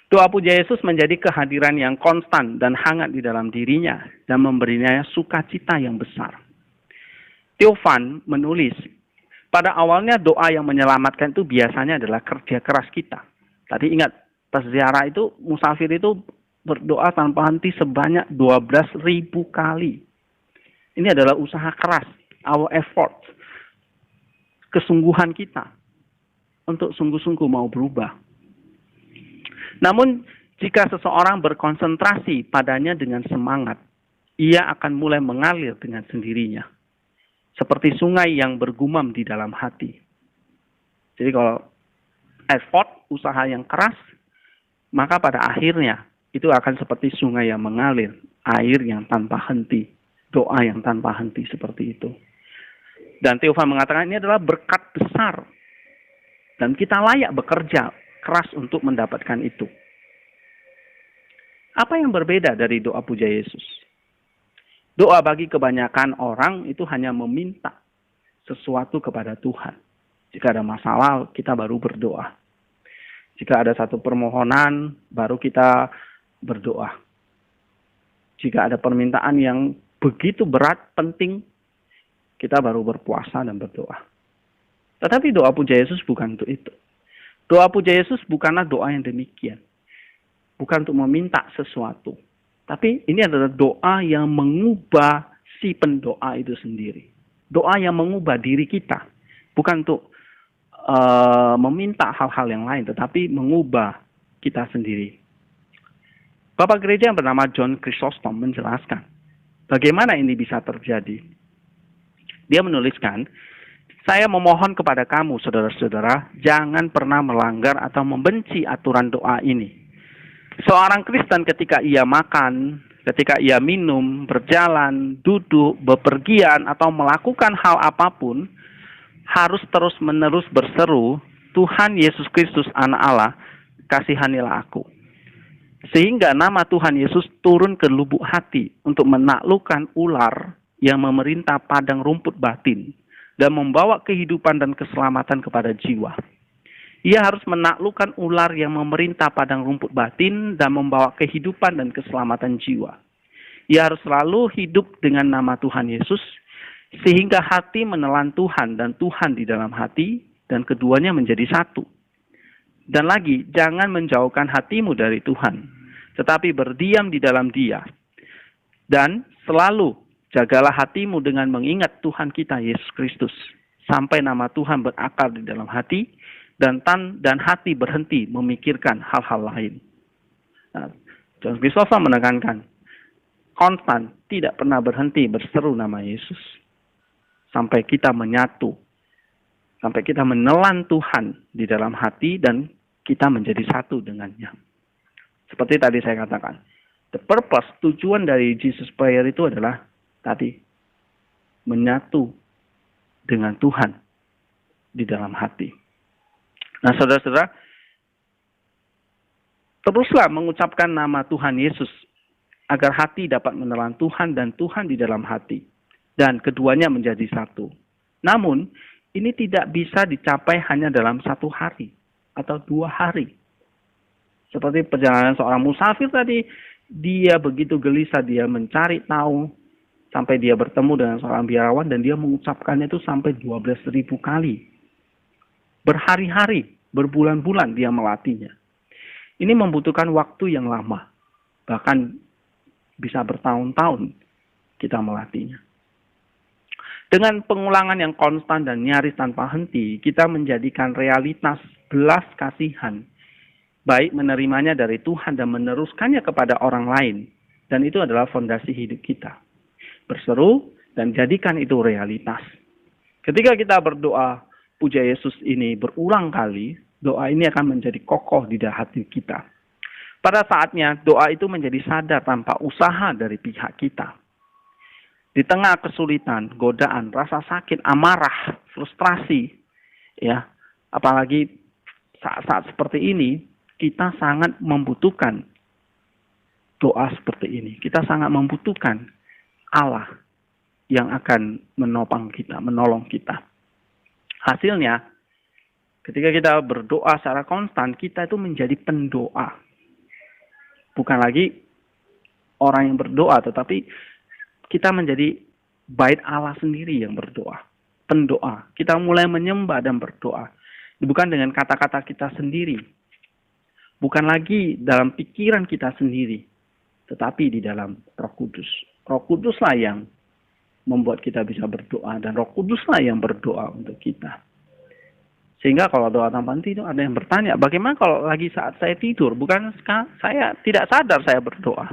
Doa puja Yesus menjadi kehadiran yang konstan dan hangat di dalam dirinya dan memberinya sukacita yang besar. Theophan menulis, pada awalnya doa yang menyelamatkan itu biasanya adalah kerja keras kita. Tadi ingat, peziarah itu, musafir itu berdoa tanpa henti sebanyak 12.000 kali. Ini adalah usaha keras, our effort. Kesungguhan kita untuk sungguh-sungguh mau berubah. Namun, jika seseorang berkonsentrasi padanya dengan semangat, ia akan mulai mengalir dengan sendirinya. Seperti sungai yang bergumam di dalam hati. Jadi kalau effort, usaha yang keras, maka pada akhirnya itu akan seperti sungai yang mengalir, air yang tanpa henti, doa yang tanpa henti seperti itu. Dan Theophan mengatakan ini adalah berkat besar. Dan kita layak bekerja keras untuk mendapatkan itu. Apa yang berbeda dari doa puja Yesus? Doa bagi kebanyakan orang itu hanya meminta sesuatu kepada Tuhan. Jika ada masalah, kita baru berdoa. Jika ada satu permohonan, baru kita berdoa. Jika ada permintaan yang begitu berat, penting, kita baru berpuasa dan berdoa. Tetapi doa puja Yesus bukan untuk itu. Doa puja Yesus bukanlah doa yang demikian. Bukan untuk meminta sesuatu. Tapi ini adalah doa yang mengubah si pendoa itu sendiri. Doa yang mengubah diri kita. Bukan untuk meminta hal-hal yang lain, tetapi mengubah kita sendiri. Bapak gereja yang bernama John Chrysostom menjelaskan, Bagaimana ini bisa terjadi? Dia menuliskan, saya memohon kepada kamu, saudara-saudara, jangan pernah melanggar atau membenci aturan doa ini. Seorang Kristen ketika ia makan, ketika ia minum, berjalan, duduk, bepergian, atau melakukan hal apapun, harus terus-menerus berseru, Tuhan Yesus Kristus anak Allah, kasihanilah aku. Sehingga nama Tuhan Yesus turun ke lubuk hati untuk menaklukkan ular yang memerintah padang rumput batin dan membawa kehidupan dan keselamatan kepada jiwa. Ia harus menaklukkan ular yang memerintah padang rumput batin dan membawa kehidupan dan keselamatan jiwa. Ia harus selalu hidup dengan nama Tuhan Yesus, sehingga hati menelan Tuhan dan Tuhan di dalam hati, dan keduanya menjadi satu. Dan lagi, jangan menjauhkan hatimu dari Tuhan, tetapi berdiam di dalam Dia. Dan selalu jagalah hatimu dengan mengingat Tuhan kita Yesus Kristus, sampai nama Tuhan berakar di dalam hati, dan hati berhenti memikirkan hal-hal lain. Nah, John Chrysostom menekankan, konstan tidak pernah berhenti berseru nama Yesus, sampai kita menyatu, sampai kita menelan Tuhan di dalam hati, dan kita menjadi satu dengannya. Seperti tadi saya katakan, the purpose, tujuan dari Jesus Prayer itu adalah tadi, menyatu dengan Tuhan di dalam hati. Nah, saudara-saudara, teruslah mengucapkan nama Tuhan Yesus agar hati dapat menelan Tuhan dan Tuhan di dalam hati, dan keduanya menjadi satu. Namun, ini tidak bisa dicapai hanya dalam 1 hari atau 2 hari. Seperti perjalanan seorang musafir tadi, dia begitu gelisah, dia mencari tahu, sampai dia bertemu dengan seorang biarawan, dan dia mengucapkannya itu sampai 12.000 kali. Berhari-hari, berbulan-bulan dia melatihnya. Ini membutuhkan waktu yang lama. Bahkan bisa bertahun-tahun kita melatihnya. Dengan pengulangan yang konstan dan nyaris tanpa henti, kita menjadikan realitas belas kasihan, baik menerimanya dari Tuhan dan meneruskannya kepada orang lain. Dan itu adalah fondasi hidup kita. Berseru dan jadikan itu realitas. Ketika kita berdoa, puja Yesus ini berulang kali, doa ini akan menjadi kokoh di dalam hati kita. Pada saatnya, doa itu menjadi sadar tanpa usaha dari pihak kita. Di tengah kesulitan, godaan, rasa sakit, amarah, frustrasi, ya, apalagi saat-saat seperti ini, kita sangat membutuhkan doa seperti ini. Kita sangat membutuhkan Allah yang akan menopang kita, menolong kita. Hasilnya, ketika kita berdoa secara konstan, kita itu menjadi pendoa. Bukan lagi orang yang berdoa, tetapi kita menjadi bait Allah sendiri yang berdoa. Pendoa. Kita mulai menyembah dan berdoa. Bukan dengan kata-kata kita sendiri. Bukan lagi dalam pikiran kita sendiri. Tetapi di dalam Roh Kudus. Roh Kuduslah yang membuat kita bisa berdoa. Dan Roh Kuduslah yang berdoa untuk kita. Sehingga kalau doa tanpa henti itu ada yang bertanya, bagaimana kalau lagi saat saya tidur? Bukan saya tidak sadar saya berdoa.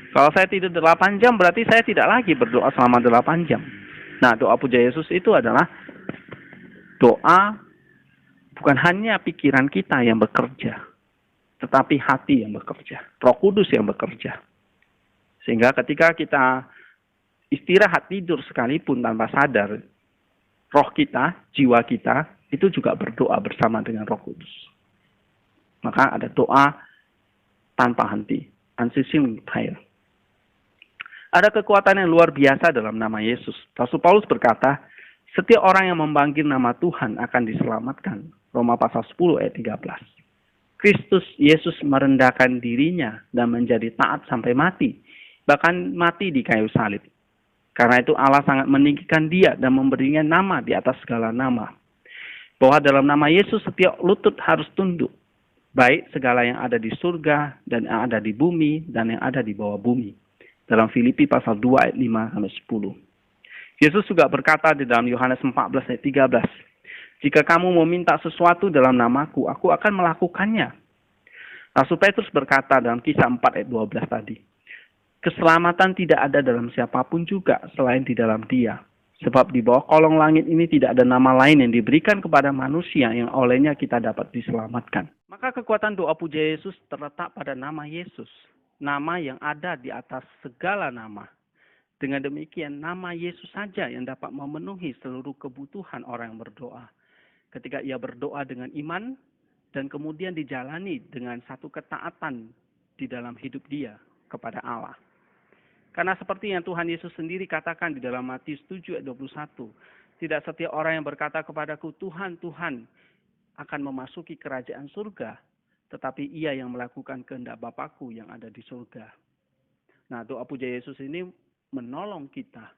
Kalau saya tidur 8 jam, berarti saya tidak lagi berdoa selama 8 jam. Nah, doa puja Yesus itu adalah doa bukan hanya pikiran kita yang bekerja, tetapi hati yang bekerja. Roh Kudus yang bekerja. Sehingga ketika kita istirahat tidur sekalipun tanpa sadar, roh kita, jiwa kita, itu juga berdoa bersama dengan Roh Kudus. Maka ada doa tanpa henti. Unceasing prayer. Ada kekuatan yang luar biasa dalam nama Yesus. Rasul Paulus berkata, setiap orang yang memanggil nama Tuhan akan diselamatkan. Roma pasal 10 ayat 13. Kristus Yesus merendahkan dirinya dan menjadi taat sampai mati. Bahkan mati di kayu salib. Karena itu Allah sangat meninggikan dia dan memberinya nama di atas segala nama. Bahwa dalam nama Yesus setiap lutut harus tunduk. Baik segala yang ada di surga dan yang ada di bumi dan yang ada di bawah bumi. Dalam Filipi pasal 2 ayat 5-10. Yesus juga berkata di dalam Yohanes 14 ayat 13. Jika kamu meminta sesuatu dalam namaku, aku akan melakukannya. Rasul Petrus berkata dalam Kisah 4 ayat 12 tadi. Keselamatan tidak ada dalam siapapun juga selain di dalam Dia. Sebab di bawah kolong langit ini tidak ada nama lain yang diberikan kepada manusia yang olehnya kita dapat diselamatkan. Maka kekuatan doa puja Yesus terletak pada nama Yesus. Nama yang ada di atas segala nama. Dengan demikian, nama Yesus saja yang dapat memenuhi seluruh kebutuhan orang yang berdoa. Ketika ia berdoa dengan iman, dan kemudian dijalani dengan satu ketaatan di dalam hidup dia kepada Allah. Karena seperti yang Tuhan Yesus sendiri katakan di dalam Matius 7 ayat 21, tidak setiap orang yang berkata kepadaku, Tuhan, Tuhan, akan memasuki kerajaan surga, tetapi ia yang melakukan kehendak Bapakku yang ada di surga. Nah, doa puja Yesus ini menolong kita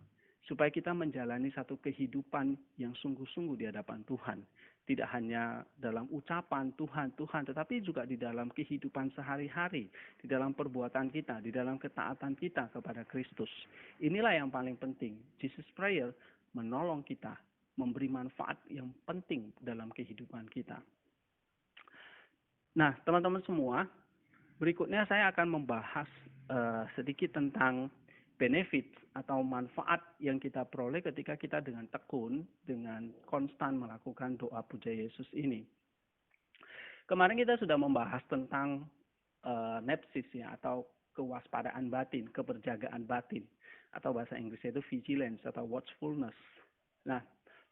supaya kita menjalani satu kehidupan yang sungguh-sungguh di hadapan Tuhan. Tidak hanya dalam ucapan Tuhan, Tuhan, tetapi juga di dalam kehidupan sehari-hari, di dalam perbuatan kita, di dalam ketaatan kita kepada Kristus. Inilah yang paling penting. Jesus Prayer menolong kita, memberi manfaat yang penting dalam kehidupan kita. Nah, teman-teman semua, berikutnya saya akan membahas sedikit tentang benefit atau manfaat yang kita peroleh ketika kita dengan tekun, dengan konstan melakukan doa puja Yesus ini. Kemarin kita sudah membahas tentang nepsis ya, atau kewaspadaan batin, keberjagaan batin, atau bahasa Inggrisnya itu vigilance atau watchfulness. Nah,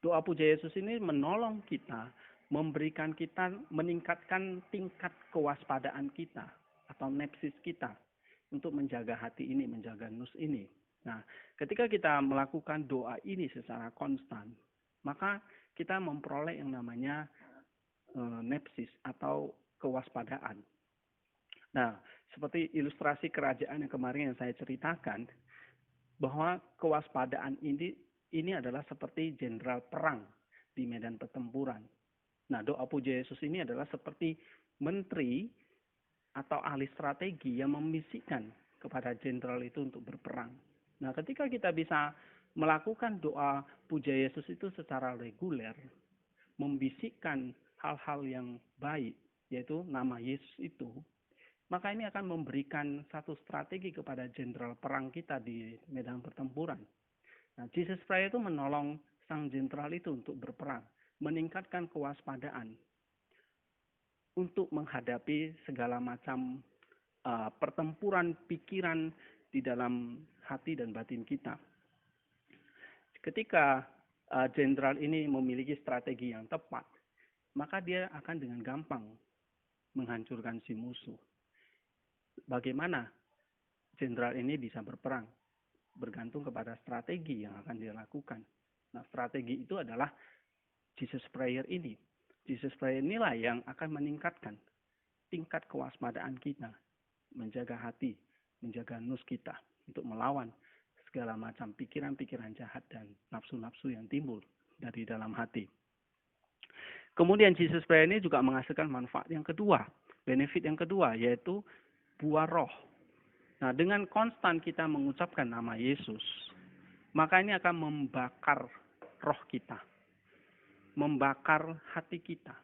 doa puja Yesus ini menolong kita, memberikan kita, meningkatkan tingkat kewaspadaan kita atau nepsis kita untuk menjaga hati ini, menjaga nus ini. Nah, ketika kita melakukan doa ini secara konstan, maka kita memperoleh yang namanya nepsis atau kewaspadaan. Nah, seperti ilustrasi kerajaan yang kemarin yang saya ceritakan, bahwa kewaspadaan ini adalah seperti jenderal perang di medan pertempuran. Nah, doa puja Yesus ini adalah seperti menteri atau ahli strategi yang membisikkan kepada jenderal itu untuk berperang. Nah, ketika kita bisa melakukan doa puja Yesus itu secara reguler, membisikkan hal-hal yang baik, yaitu nama Yesus itu, maka ini akan memberikan satu strategi kepada jenderal perang kita di medan pertempuran. Nah, Jesus Prayer itu menolong sang jenderal itu untuk berperang, meningkatkan kewaspadaan, untuk menghadapi segala macam pertempuran pikiran di dalam hati dan batin kita. Ketika jenderal ini memiliki strategi yang tepat, maka dia akan dengan gampang menghancurkan si musuh. Bagaimana jenderal ini bisa berperang? Bergantung kepada strategi yang akan dia lakukan. Nah, strategi itu adalah Jesus Prayer ini. Jesus Prayer inilah yang akan meningkatkan tingkat kewaspadaan kita, menjaga hati, menjaga nus kita untuk melawan segala macam pikiran-pikiran jahat dan nafsu-nafsu yang timbul dari dalam hati. Kemudian Jesus Prayer ini juga menghasilkan manfaat yang kedua, benefit yang kedua, yaitu buah roh. Nah, dengan konstan kita mengucapkan nama Yesus, maka ini akan membakar roh kita, membakar hati kita.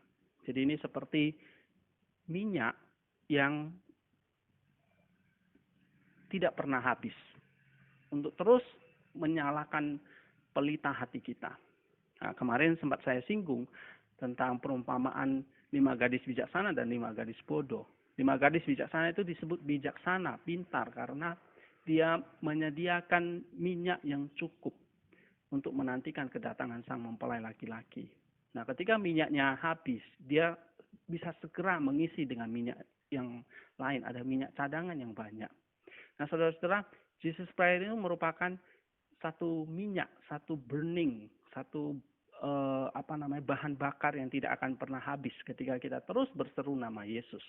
Jadi ini seperti minyak yang tidak pernah habis untuk terus menyalakan pelita hati kita. Nah, kemarin sempat saya singgung tentang perumpamaan 5 gadis bijaksana dan 5 gadis bodoh. 5 gadis bijaksana itu disebut bijaksana, pintar, karena dia menyediakan minyak yang cukup untuk menantikan kedatangan sang mempelai laki-laki. Nah, ketika minyaknya habis, dia bisa segera mengisi dengan minyak yang lain. Ada minyak cadangan yang banyak. Nah, saudara-saudara, Jesus Prayer itu merupakan satu minyak, satu burning, satu bahan bakar yang tidak akan pernah habis ketika kita terus berseru nama Yesus.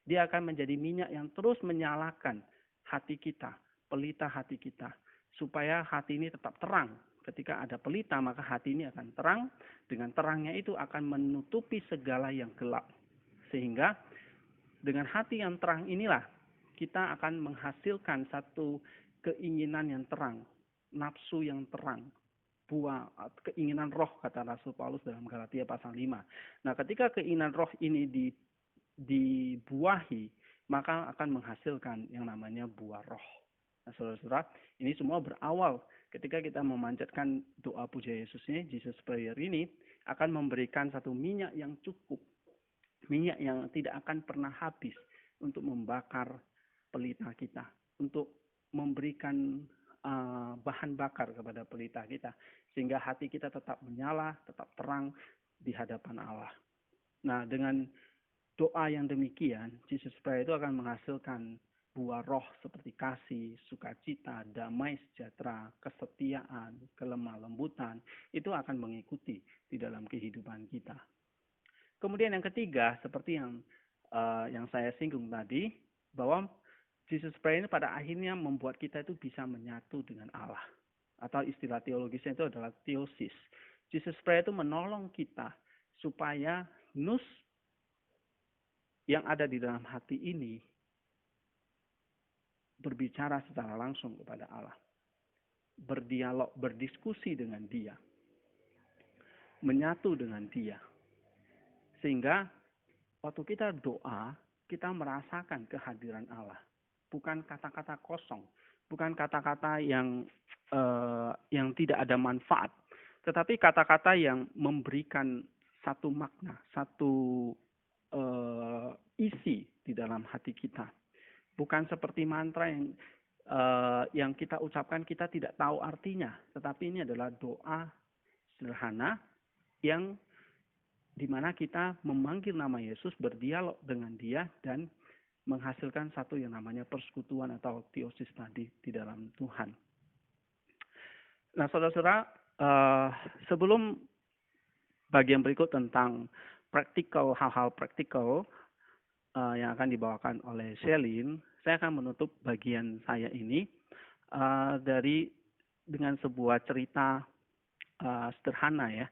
Dia akan menjadi minyak yang terus menyalakan hati kita, pelita hati kita, supaya hati ini tetap terang. Ketika ada pelita, maka hati ini akan terang. Dengan terangnya itu akan menutupi segala yang gelap. Sehingga dengan hati yang terang inilah kita akan menghasilkan satu keinginan yang terang, nafsu yang terang, buah keinginan roh, kata Rasul Paulus dalam Galatia pasal 5. Nah, ketika keinginan roh ini dibuahi, maka akan menghasilkan yang namanya buah roh. Nah, saudara-saudara, ini semua berawal ketika kita memanjatkan doa puja Yesus ini, Jesus Prayer ini akan memberikan satu minyak yang cukup, minyak yang tidak akan pernah habis untuk membakar pelita kita, untuk memberikan bahan bakar kepada pelita kita, sehingga hati kita tetap menyala, tetap terang di hadapan Allah. Nah, dengan doa yang demikian, Jesus Prayer itu akan menghasilkan buah roh seperti kasih, sukacita, damai sejahtera, kesetiaan, kelemah lembutan, itu akan mengikuti di dalam kehidupan kita. Kemudian yang ketiga, seperti yang saya singgung tadi, bahwa Jesus Prayer ini pada akhirnya membuat kita itu bisa menyatu dengan Allah. Atau istilah teologisnya itu adalah theosis. Jesus Prayer itu menolong kita supaya nus yang ada di dalam hati ini berbicara secara langsung kepada Allah. Berdialog, berdiskusi dengan Dia. Menyatu dengan Dia. Sehingga waktu kita doa, kita merasakan kehadiran Allah. Bukan kata-kata kosong. Bukan kata-kata yang tidak ada manfaat. Tetapi kata-kata yang memberikan satu makna, satu isi di dalam hati kita. Bukan seperti mantra yang kita ucapkan kita tidak tahu artinya. Tetapi ini adalah doa sederhana yang dimana kita memanggil nama Yesus, berdialog dengan Dia, dan menghasilkan satu yang namanya persekutuan atau theosis tadi di dalam Tuhan. Nah, saudara-saudara, sebelum bagian berikut tentang hal-hal praktikal yang akan dibawakan oleh Shelin, saya akan menutup bagian saya ini dengan sebuah cerita sederhana ya,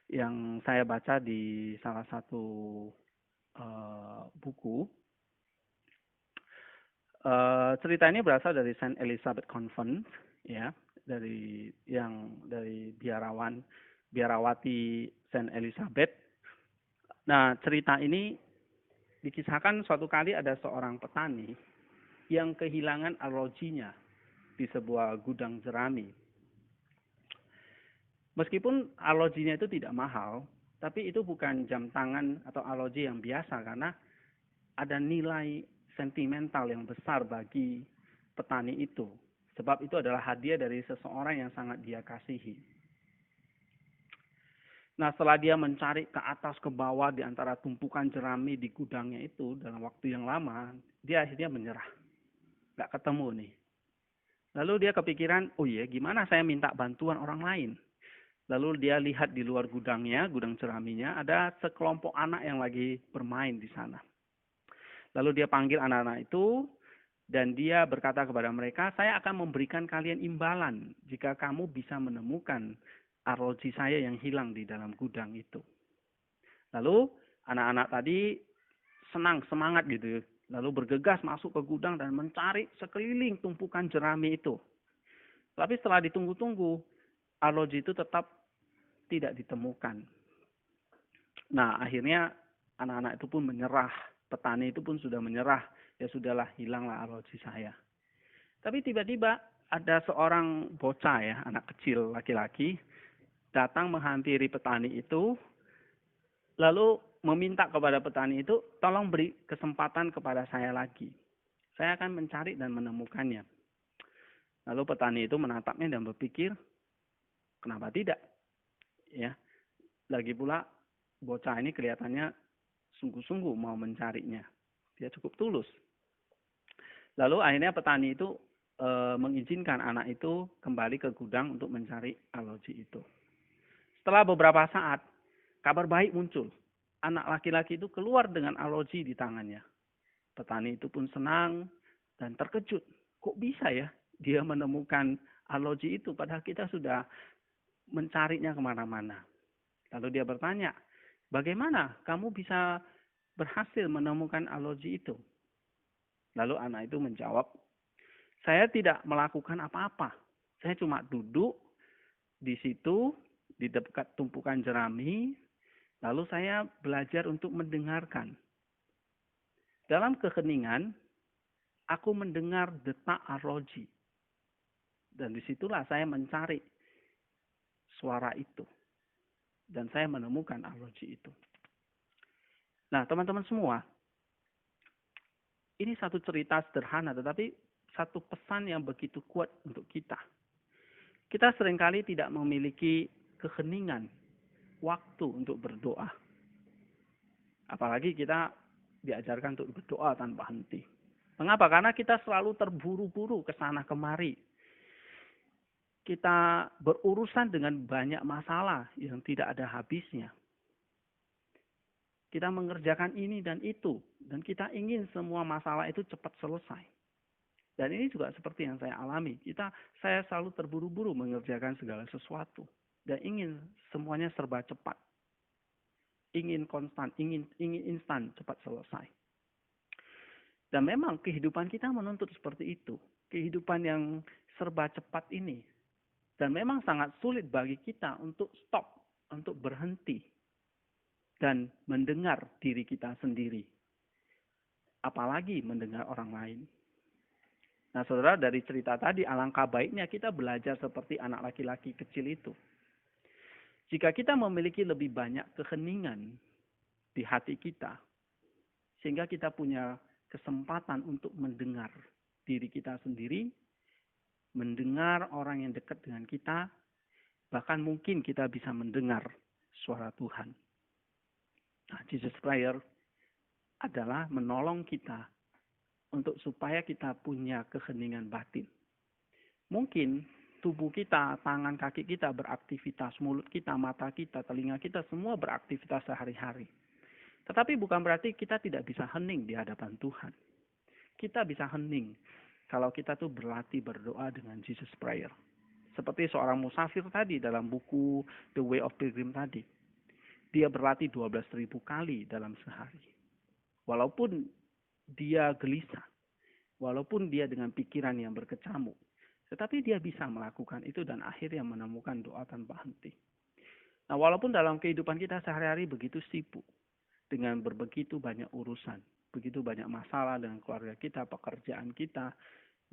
yang saya baca di salah satu buku. Cerita ini berasal dari Saint Elizabeth Convent, ya, dari biarawati Saint Elizabeth. Nah, cerita ini dikisahkan suatu kali ada seorang petani yang kehilangan arlojinya di sebuah gudang jerami. Meskipun arlojinya itu tidak mahal, tapi itu bukan jam tangan atau arloji yang biasa karena ada nilai sentimental yang besar bagi petani itu. Sebab itu adalah hadiah dari seseorang yang sangat dia kasihi. Nah, setelah dia mencari ke atas ke bawah di antara tumpukan jerami di gudangnya itu dalam waktu yang lama, dia akhirnya menyerah. Gak ketemu nih. Lalu dia kepikiran, oh iya, gimana saya minta bantuan orang lain? Lalu dia lihat di luar gudangnya, gudang jeraminya, ada sekelompok anak yang lagi bermain di sana. Lalu dia panggil anak-anak itu, dan dia berkata kepada mereka, saya akan memberikan kalian imbalan jika kamu bisa menemukan arloji saya yang hilang di dalam gudang itu. Lalu anak-anak tadi senang, semangat gitu. Lalu bergegas masuk ke gudang dan mencari sekeliling tumpukan jerami itu. Tapi setelah ditunggu-tunggu, arloji itu tetap tidak ditemukan. Nah, akhirnya anak-anak itu pun menyerah. Petani itu pun sudah menyerah. Ya sudahlah, hilanglah arloji saya. Tapi tiba-tiba ada seorang bocah ya, anak kecil laki-laki, datang menghampiri petani itu, lalu meminta kepada petani itu, tolong beri kesempatan kepada saya lagi. Saya akan mencari dan menemukannya. Lalu petani itu menatapnya dan berpikir, kenapa tidak? Ya, lagi pula bocah ini kelihatannya sungguh-sungguh mau mencarinya. Dia cukup tulus. Lalu akhirnya petani itu mengizinkan anak itu kembali ke gudang untuk mencari arloji itu. Setelah beberapa saat, kabar baik muncul. Anak laki-laki itu keluar dengan arloji di tangannya. Petani itu pun senang dan terkejut. Kok bisa ya dia menemukan arloji itu padahal kita sudah mencarinya kemana-mana. Lalu dia bertanya, bagaimana kamu bisa berhasil menemukan arloji itu? Lalu anak itu menjawab, saya tidak melakukan apa-apa. Saya cuma duduk di situ, di dekat tumpukan jerami, lalu saya belajar untuk mendengarkan. Dalam keheningan, aku mendengar detak arloji. Dan disitulah saya mencari suara itu. Dan saya menemukan arloji itu. Nah, teman-teman semua, ini satu cerita sederhana, tetapi satu pesan yang begitu kuat untuk kita. Kita seringkali tidak memiliki keheningan waktu untuk berdoa. Apalagi kita diajarkan untuk berdoa tanpa henti. Mengapa? Karena kita selalu terburu-buru ke sana kemari. Kita berurusan dengan banyak masalah yang tidak ada habisnya. Kita mengerjakan ini dan itu. Dan kita ingin semua masalah itu cepat selesai. Dan ini juga seperti yang saya alami. Saya selalu terburu-buru mengerjakan segala sesuatu. Dan ingin semuanya serba cepat. Ingin konstan, ingin instan, cepat selesai. Dan memang kehidupan kita menuntut seperti itu. Kehidupan yang serba cepat ini. Dan memang sangat sulit bagi kita untuk stop, untuk berhenti. Dan mendengar diri kita sendiri. Apalagi mendengar orang lain. Nah, saudara, dari cerita tadi, alangkah baiknya kita belajar seperti anak laki-laki kecil itu. Jika kita memiliki lebih banyak keheningan di hati kita, sehingga kita punya kesempatan untuk mendengar diri kita sendiri, mendengar orang yang dekat dengan kita, bahkan mungkin kita bisa mendengar suara Tuhan. Nah, Jesus Prayer adalah menolong kita untuk supaya kita punya keheningan batin. Mungkin tubuh kita, tangan kaki kita beraktivitas, mulut kita, mata kita, telinga kita, semua beraktivitas sehari-hari. Tetapi bukan berarti kita tidak bisa hening di hadapan Tuhan. Kita bisa hening kalau kita tuh berlatih berdoa dengan Jesus Prayer. Seperti seorang musafir tadi dalam buku The Way of Pilgrim tadi. Dia berlatih 12.000 kali dalam sehari. Walaupun dia gelisah, walaupun dia dengan pikiran yang berkecamuk, tetapi dia bisa melakukan itu dan akhirnya menemukan doa tanpa henti. Nah, walaupun dalam kehidupan kita sehari-hari begitu sibuk, dengan begitu banyak urusan, begitu banyak masalah dengan keluarga kita, pekerjaan kita,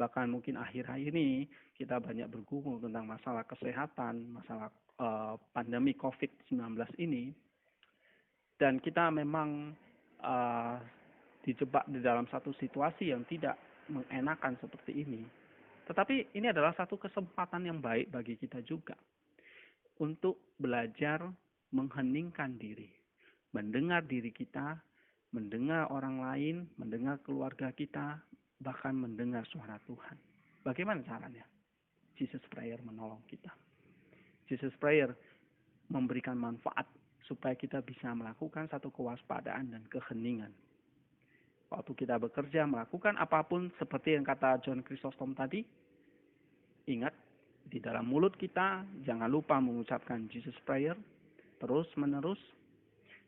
bahkan mungkin akhir-akhir ini kita banyak bergumul tentang masalah kesehatan, masalah pandemi COVID-19 ini, dan kita memang dijebak di dalam satu situasi yang tidak mengenakan seperti ini. Tetapi ini adalah satu kesempatan yang baik bagi kita juga untuk belajar mengheningkan diri, mendengar diri kita, mendengar orang lain, mendengar keluarga kita, bahkan mendengar suara Tuhan. Bagaimana caranya? Jesus Prayer menolong kita. Jesus Prayer memberikan manfaat supaya kita bisa melakukan satu kewaspadaan dan keheningan. Waktu kita bekerja, melakukan apapun seperti yang kata John Chrysostom tadi, ingat, di dalam mulut kita jangan lupa mengucapkan Jesus Prayer terus menerus,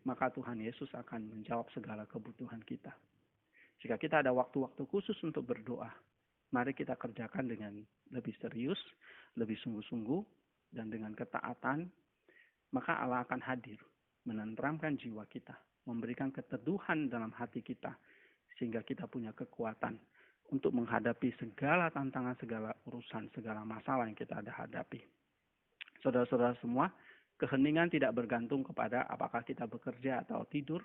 maka Tuhan Yesus akan menjawab segala kebutuhan kita. Jika kita ada waktu-waktu khusus untuk berdoa, mari kita kerjakan dengan lebih serius, lebih sungguh-sungguh, dan dengan ketaatan, maka Allah akan hadir, menenteramkan jiwa kita, memberikan keteduhan dalam hati kita, sehingga kita punya kekuatan untuk menghadapi segala tantangan, segala urusan, segala masalah yang kita ada hadapi. Saudara-saudara semua, keheningan tidak bergantung kepada apakah kita bekerja atau tidur,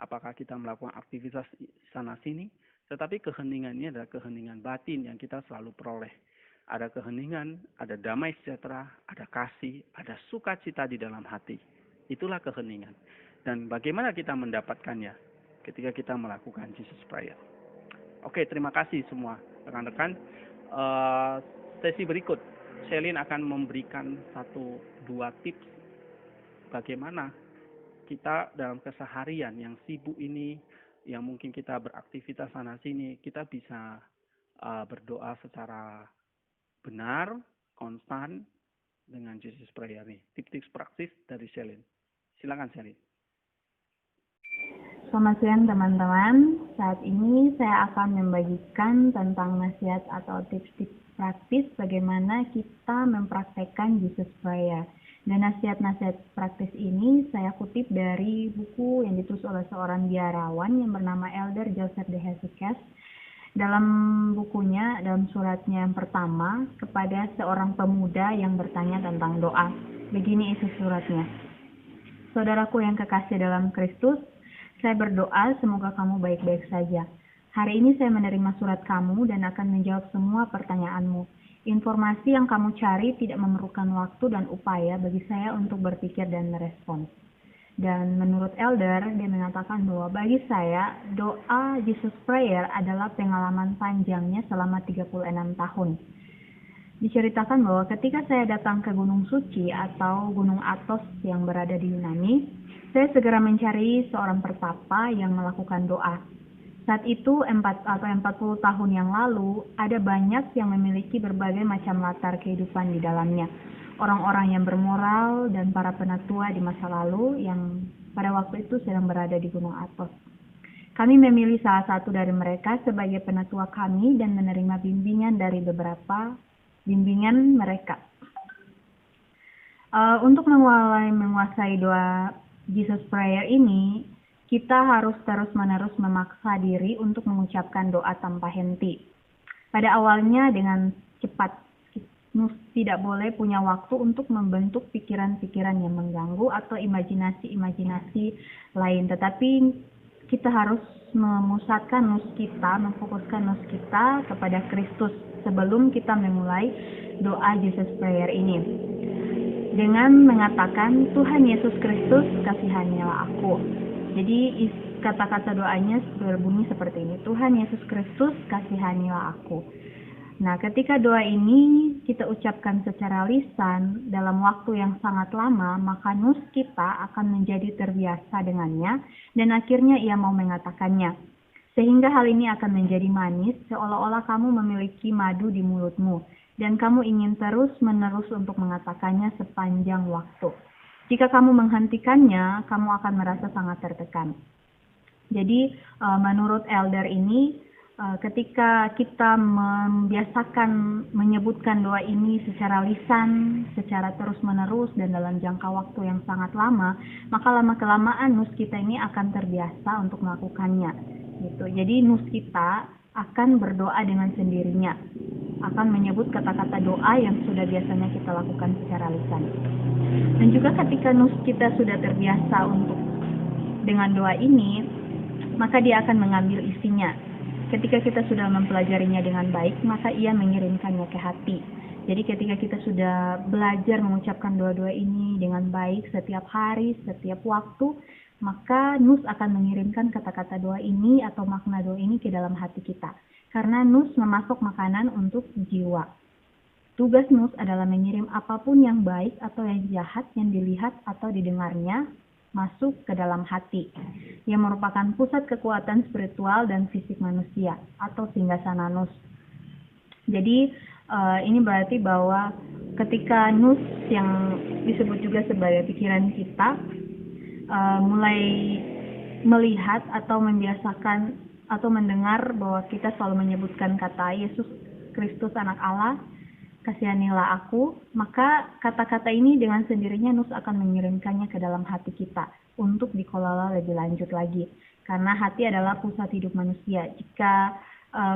apakah kita melakukan aktivitas sana-sini, tetapi keheningannya adalah keheningan batin yang kita selalu peroleh. Ada keheningan, ada damai sejahtera, ada kasih, ada sukacita di dalam hati. Itulah keheningan. Dan bagaimana kita mendapatkannya? Ketika kita melakukan Jesus Prayer. Oke, terima kasih semua rekan-rekan. Sesi berikut, Selin akan memberikan 1-2 tips bagaimana kita dalam keseharian yang sibuk ini, yang mungkin kita beraktivitas sana-sini, kita bisa berdoa secara benar, konstan dengan Jesus Prayer ini. Tips-tips praktis dari Selin. Silakan Selin. Selamat siang teman-teman. Saat ini saya akan membagikan tentang nasihat atau tips-tips praktis bagaimana kita mempraktekkan Jesus Prayer. Dan nasihat-nasihat praktis ini saya kutip dari buku yang ditulis oleh seorang biarawan yang bernama Elder Joseph de Hesychast. Dalam bukunya, dalam suratnya yang pertama, kepada seorang pemuda yang bertanya tentang doa. Begini isi suratnya. Saudaraku yang kekasih dalam Kristus, saya berdoa semoga kamu baik-baik saja. Hari ini saya menerima surat kamu dan akan menjawab semua pertanyaanmu. Informasi yang kamu cari tidak memerlukan waktu dan upaya bagi saya untuk berpikir dan merespons. Dan menurut Elder, dia mengatakan bahwa bagi saya, doa Jesus Prayer adalah pengalaman panjangnya selama 36 tahun. Diceritakan bahwa ketika saya datang ke Gunung Suci atau Gunung Athos yang berada di Yunani, saya segera mencari seorang pertapa yang melakukan doa. Saat itu, 40 tahun yang lalu, ada banyak yang memiliki berbagai macam latar kehidupan di dalamnya. Orang-orang yang bermoral dan para penatua di masa lalu yang pada waktu itu sedang berada di Gunung Athos. Kami memilih salah satu dari mereka sebagai penatua kami dan menerima bimbingan dari beberapa bimbingan mereka. Untuk menguasai doa Jesus Prayer ini, kita harus terus-menerus memaksa diri untuk mengucapkan doa tanpa henti. Pada awalnya dengan cepat, tidak boleh punya waktu untuk membentuk pikiran-pikiran yang mengganggu atau imajinasi-imajinasi lain. Tetapi kita harus memusatkan memfokuskan nus kita kepada Kristus sebelum kita memulai doa Jesus Prayer ini. Dengan mengatakan, Tuhan Yesus Kristus, kasihanilah aku. Jadi kata-kata doanya berbunyi seperti ini. Tuhan Yesus Kristus, kasihanilah aku. Nah, ketika doa ini kita ucapkan secara lisan dalam waktu yang sangat lama, maka nus kita akan menjadi terbiasa dengannya dan akhirnya ia mau mengatakannya. Sehingga hal ini akan menjadi manis seolah-olah kamu memiliki madu di mulutmu dan kamu ingin terus-menerus untuk mengatakannya sepanjang waktu. Jika kamu menghentikannya, kamu akan merasa sangat tertekan. Jadi, menurut Elder ini, ketika kita membiasakan menyebutkan doa ini secara lisan, secara terus-menerus dan dalam jangka waktu yang sangat lama, maka lama-kelamaan nus kita ini akan terbiasa untuk melakukannya. Gitu. Jadi nus kita akan berdoa dengan sendirinya, akan menyebut kata-kata doa yang sudah biasanya kita lakukan secara lisan. Dan juga ketika nus kita sudah terbiasa untuk dengan doa ini, maka dia akan mengambil isinya. Ketika kita sudah mempelajarinya dengan baik, maka ia mengirimkannya ke hati. Jadi ketika kita sudah belajar mengucapkan doa-doa ini dengan baik setiap hari, setiap waktu, maka nus akan mengirimkan kata-kata doa ini atau makna doa ini ke dalam hati kita. Karena nus memasok makanan untuk jiwa. Tugas nus adalah mengirim apapun yang baik atau yang jahat yang dilihat atau didengarnya masuk ke dalam hati, yang merupakan pusat kekuatan spiritual dan fisik manusia atau singgasana nus. Jadi ini berarti bahwa ketika nus yang disebut juga sebagai pikiran kita mulai melihat atau membiasakan atau mendengar bahwa kita selalu menyebutkan kata Yesus Kristus anak Allah, kasihanilah aku, maka kata-kata ini dengan sendirinya nus akan mengirimkannya ke dalam hati kita untuk dikelola lebih lanjut lagi. Karena hati adalah pusat hidup manusia. Jika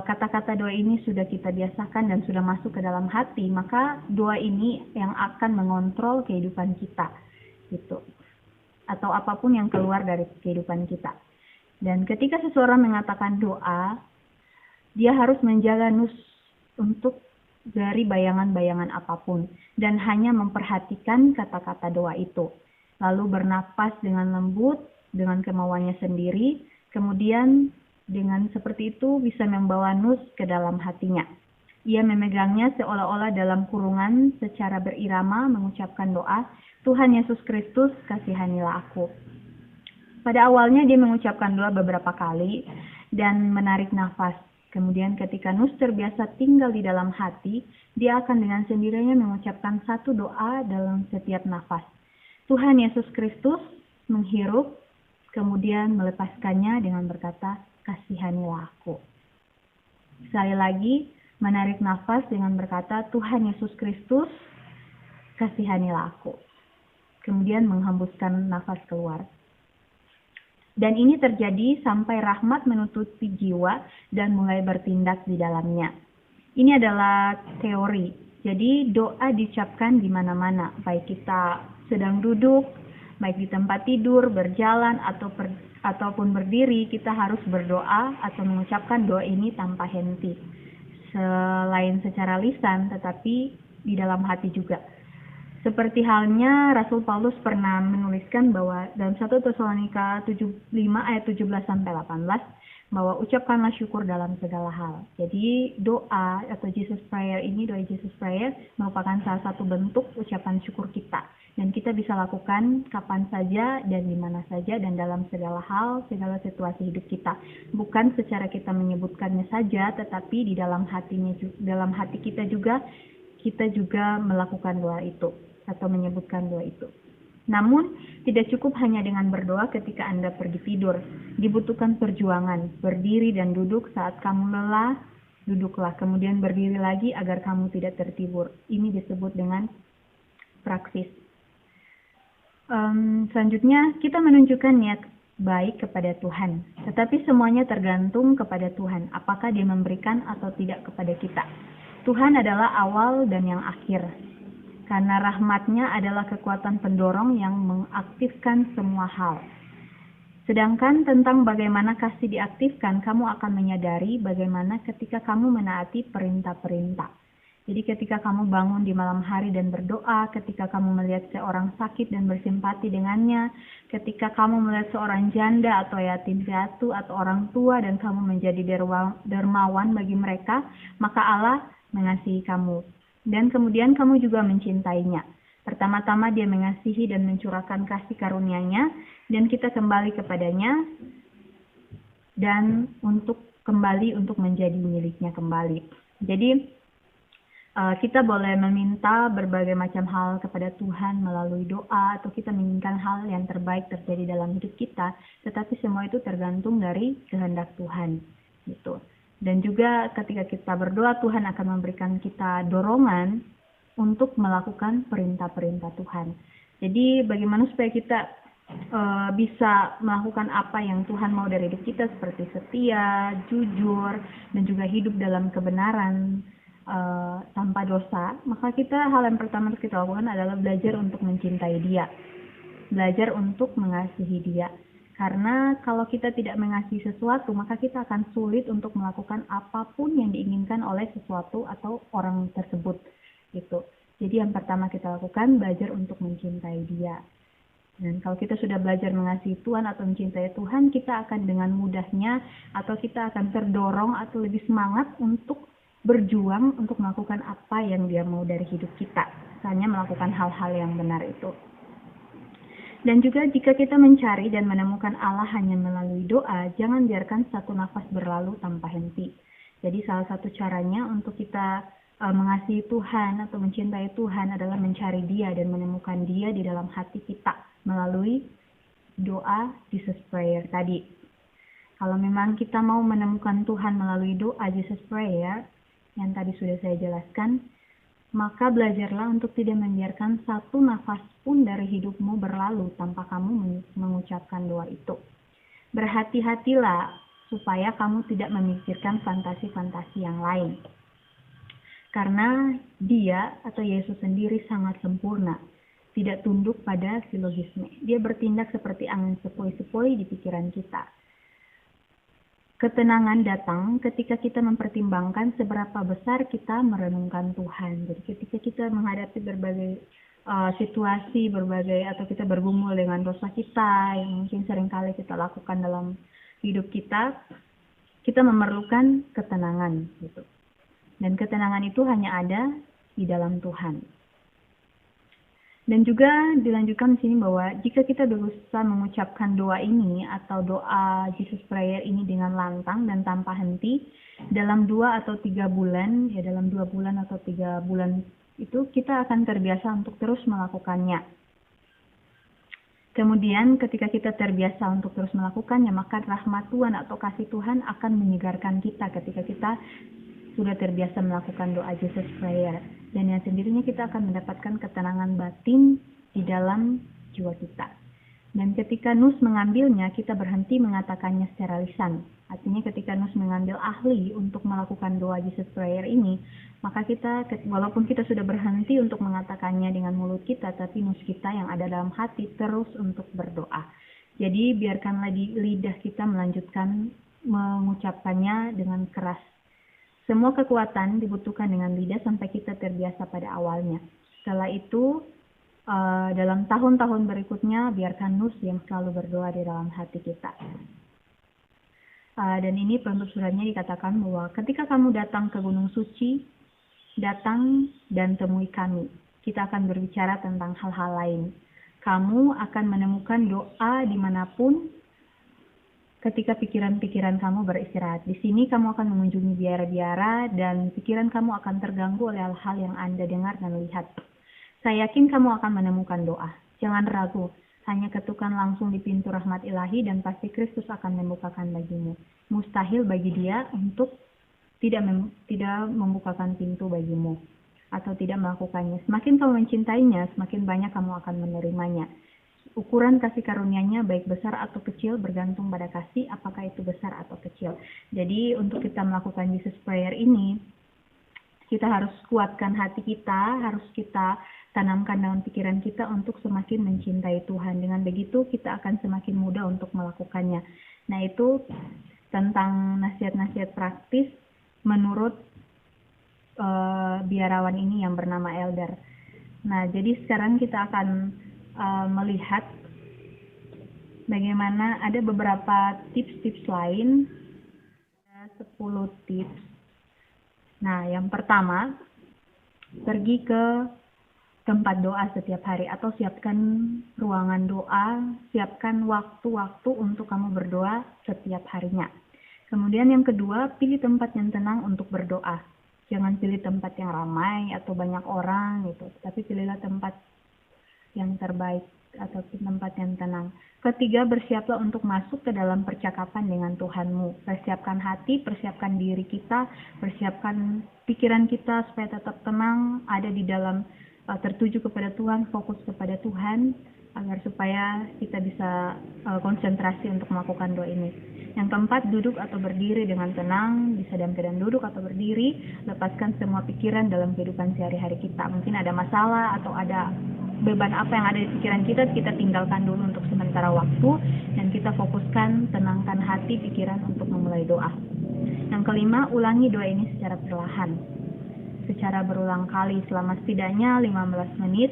kata-kata doa ini sudah kita biasakan dan sudah masuk ke dalam hati, maka doa ini yang akan mengontrol kehidupan kita, gitu. Atau apapun yang keluar dari kehidupan kita. Dan ketika seseorang mengatakan doa, dia harus menjaga nus untuk dari bayangan-bayangan apapun dan hanya memperhatikan kata-kata doa itu. Lalu bernapas dengan lembut, dengan kemauannya sendiri, kemudian dengan seperti itu bisa membawa nus ke dalam hatinya. Ia memegangnya seolah-olah dalam kurungan secara berirama mengucapkan doa, Tuhan Yesus Kristus, kasihanilah aku. Pada awalnya dia mengucapkan doa beberapa kali dan menarik nafas. Kemudian ketika nus terbiasa tinggal di dalam hati, dia akan dengan sendirinya mengucapkan satu doa dalam setiap nafas. Tuhan Yesus Kristus menghirup, kemudian melepaskannya dengan berkata, kasihanilah aku. Sekali lagi, menarik nafas dengan berkata, Tuhan Yesus Kristus, kasihanilah aku. Kemudian menghembuskan nafas keluar. Dan ini terjadi sampai rahmat menutupi jiwa dan mulai bertindak di dalamnya. Ini adalah teori. Jadi doa diucapkan di mana-mana, baik kita sedang duduk, baik di tempat tidur, berjalan, ataupun berdiri, kita harus berdoa atau mengucapkan doa ini tanpa henti. Selain secara lisan, tetapi di dalam hati juga. Seperti halnya Rasul Paulus pernah menuliskan bahwa dalam 1 Tesalonika 5 ayat 17-18 bahwa ucapkanlah syukur dalam segala hal. Jadi doa atau Jesus Prayer ini, doa Jesus Prayer merupakan salah satu bentuk ucapan syukur kita. Dan kita bisa lakukan kapan saja dan di mana saja dan dalam segala hal, segala situasi hidup kita. Bukan secara kita menyebutkannya saja, tetapi di dalam hati kita juga melakukan doa itu atau menyebutkan doa itu. Namun, tidak cukup hanya dengan berdoa ketika Anda pergi tidur. Dibutuhkan perjuangan, berdiri dan duduk saat kamu lelah, duduklah, kemudian berdiri lagi agar kamu tidak tertidur. Ini disebut dengan praksis. Selanjutnya, kita menunjukkan niat baik kepada Tuhan. Tetapi semuanya tergantung kepada Tuhan, apakah Dia memberikan atau tidak kepada kita. Tuhan adalah awal dan yang akhir. Karena rahmat-Nya adalah kekuatan pendorong yang mengaktifkan semua hal. Sedangkan tentang bagaimana kasih diaktifkan, kamu akan menyadari bagaimana ketika kamu menaati perintah-perintah. Jadi ketika kamu bangun di malam hari dan berdoa, ketika kamu melihat seorang sakit dan bersimpati dengannya, ketika kamu melihat seorang janda atau yatim piatu atau orang tua dan kamu menjadi dermawan bagi mereka, maka Allah mengasihi kamu. Dan kemudian kamu juga mencintainya. Pertama-tama Dia mengasihi dan mencurahkan kasih karunia-Nya, dan kita kembali kepadanya, dan untuk menjadi miliknya kembali. Jadi, kita boleh meminta berbagai macam hal kepada Tuhan melalui doa, atau kita menginginkan hal yang terbaik terjadi dalam hidup kita, tetapi semua itu tergantung dari kehendak Tuhan. Gitu. Dan juga ketika kita berdoa, Tuhan akan memberikan kita dorongan untuk melakukan perintah-perintah Tuhan. Jadi bagaimana supaya kita bisa melakukan apa yang Tuhan mau dari hidup kita, seperti setia, jujur, dan juga hidup dalam kebenaran tanpa dosa, maka hal yang pertama yang kita lakukan adalah belajar untuk mencintai Dia. Belajar untuk mengasihi Dia. Karena kalau kita tidak mengasihi sesuatu, maka kita akan sulit untuk melakukan apapun yang diinginkan oleh sesuatu atau orang tersebut. Gitu. Jadi yang pertama kita lakukan, belajar untuk mencintai Dia. Dan kalau kita sudah belajar mengasihi Tuhan atau mencintai Tuhan, kita akan dengan mudahnya atau kita akan terdorong atau lebih semangat untuk berjuang untuk melakukan apa yang Dia mau dari hidup kita. Misalnya melakukan hal-hal yang benar itu. Dan juga jika kita mencari dan menemukan Allah hanya melalui doa, jangan biarkan satu nafas berlalu tanpa henti. Jadi salah satu caranya untuk kita mengasihi Tuhan atau mencintai Tuhan adalah mencari Dia dan menemukan Dia di dalam hati kita melalui doa Jesus Prayer tadi. Kalau memang kita mau menemukan Tuhan melalui doa Jesus Prayer yang tadi sudah saya jelaskan, maka belajarlah untuk tidak membiarkan satu nafas pun dari hidupmu berlalu tanpa kamu mengucapkan doa itu. Berhati-hatilah supaya kamu tidak memikirkan fantasi-fantasi yang lain. Karena Dia atau Yesus sendiri sangat sempurna, tidak tunduk pada silogisme. Dia bertindak seperti angin sepoi-sepoi di pikiran kita. Ketenangan datang ketika kita mempertimbangkan seberapa besar kita merenungkan Tuhan. Jadi ketika kita menghadapi berbagai situasi, atau kita bergumul dengan dosa kita yang mungkin seringkali kita lakukan dalam hidup kita memerlukan ketenangan gitu. Dan ketenangan itu hanya ada di dalam Tuhan. Dan juga dilanjutkan di sini bahwa jika kita berusaha mengucapkan doa ini atau doa Jesus Prayer ini dengan lantang dan tanpa henti, dalam 2 atau 3 bulan, dalam 2 bulan atau 3 bulan itu kita akan terbiasa untuk terus melakukannya. Kemudian ketika kita terbiasa untuk terus melakukannya, maka rahmat Tuhan atau kasih Tuhan akan menyegarkan kita ketika kita sudah terbiasa melakukan doa Jesus Prayer. Dan yang sendirinya kita akan mendapatkan ketenangan batin di dalam jiwa kita. Dan Dan ketika Nus mengambilnya, kita berhenti mengatakannya secara lisan. Artinya ketika Nus mengambil ahli untuk melakukan doa Jesus Prayer ini, maka kita, walaupun kita sudah berhenti untuk mengatakannya dengan mulut kita, tapi Nus kita yang ada dalam hati terus untuk berdoa. Jadi biarkanlah lidah kita melanjutkan mengucapkannya dengan keras. Semua kekuatan dibutuhkan dengan lidah sampai kita terbiasa pada awalnya. Setelah itu, dalam tahun-tahun berikutnya, biarkan Nus yang selalu berdoa di dalam hati kita. Dan ini penutup suratnya dikatakan bahwa ketika kamu datang ke Gunung Suci, datang dan temui kami. Kita akan berbicara tentang hal-hal lain. Kamu akan menemukan doa dimanapun ketika pikiran-pikiran kamu beristirahat. Di sini kamu akan mengunjungi biara-biara dan pikiran kamu akan terganggu oleh hal-hal yang Anda dengar dan lihat. Saya yakin kamu akan menemukan doa. Jangan ragu, hanya ketukkan langsung di pintu rahmat ilahi dan pasti Kristus akan membukakan bagimu. Mustahil bagi Dia untuk tidak membukakan pintu bagimu atau tidak melakukannya. Semakin kamu mencintainya, semakin banyak kamu akan menerimanya. Ukuran kasih karunia-Nya baik besar atau kecil bergantung pada kasih, apakah itu besar atau kecil. Jadi untuk kita melakukan Jesus Prayer ini, kita harus kuatkan hati kita, harus kita tanamkan dalam pikiran kita untuk semakin mencintai Tuhan. Dengan begitu kita akan semakin mudah untuk melakukannya. Nah, itu tentang nasihat-nasihat praktis menurut biarawan ini yang bernama Elder. Nah, jadi sekarang kita akan melihat bagaimana ada beberapa tips-tips lain. Ada 10 tips. Nah, yang pertama, pergi ke tempat doa setiap hari atau siapkan ruangan doa, siapkan waktu-waktu untuk kamu berdoa setiap harinya. Kemudian yang kedua, pilih tempat yang tenang untuk berdoa. Jangan pilih tempat yang ramai atau banyak orang gitu, tapi pilihlah tempat yang terbaik atau tempat yang tenang. Ketiga, bersiaplah untuk masuk ke dalam percakapan dengan Tuhanmu. Persiapkan hati, persiapkan diri kita, persiapkan pikiran kita supaya tetap tenang, ada di dalam tertuju kepada Tuhan, fokus kepada Tuhan, agar supaya kita bisa konsentrasi untuk melakukan doa ini. Yang keempat, duduk atau berdiri dengan tenang, bisa dalam keadaan duduk atau berdiri, lepaskan semua pikiran dalam kehidupan sehari-hari kita. Mungkin ada masalah atau ada beban apa yang ada di pikiran kita tinggalkan dulu untuk sementara waktu, dan kita fokuskan, tenangkan hati, pikiran untuk memulai doa. Yang kelima, ulangi doa ini secara perlahan, secara berulang kali selama setidaknya 15 menit,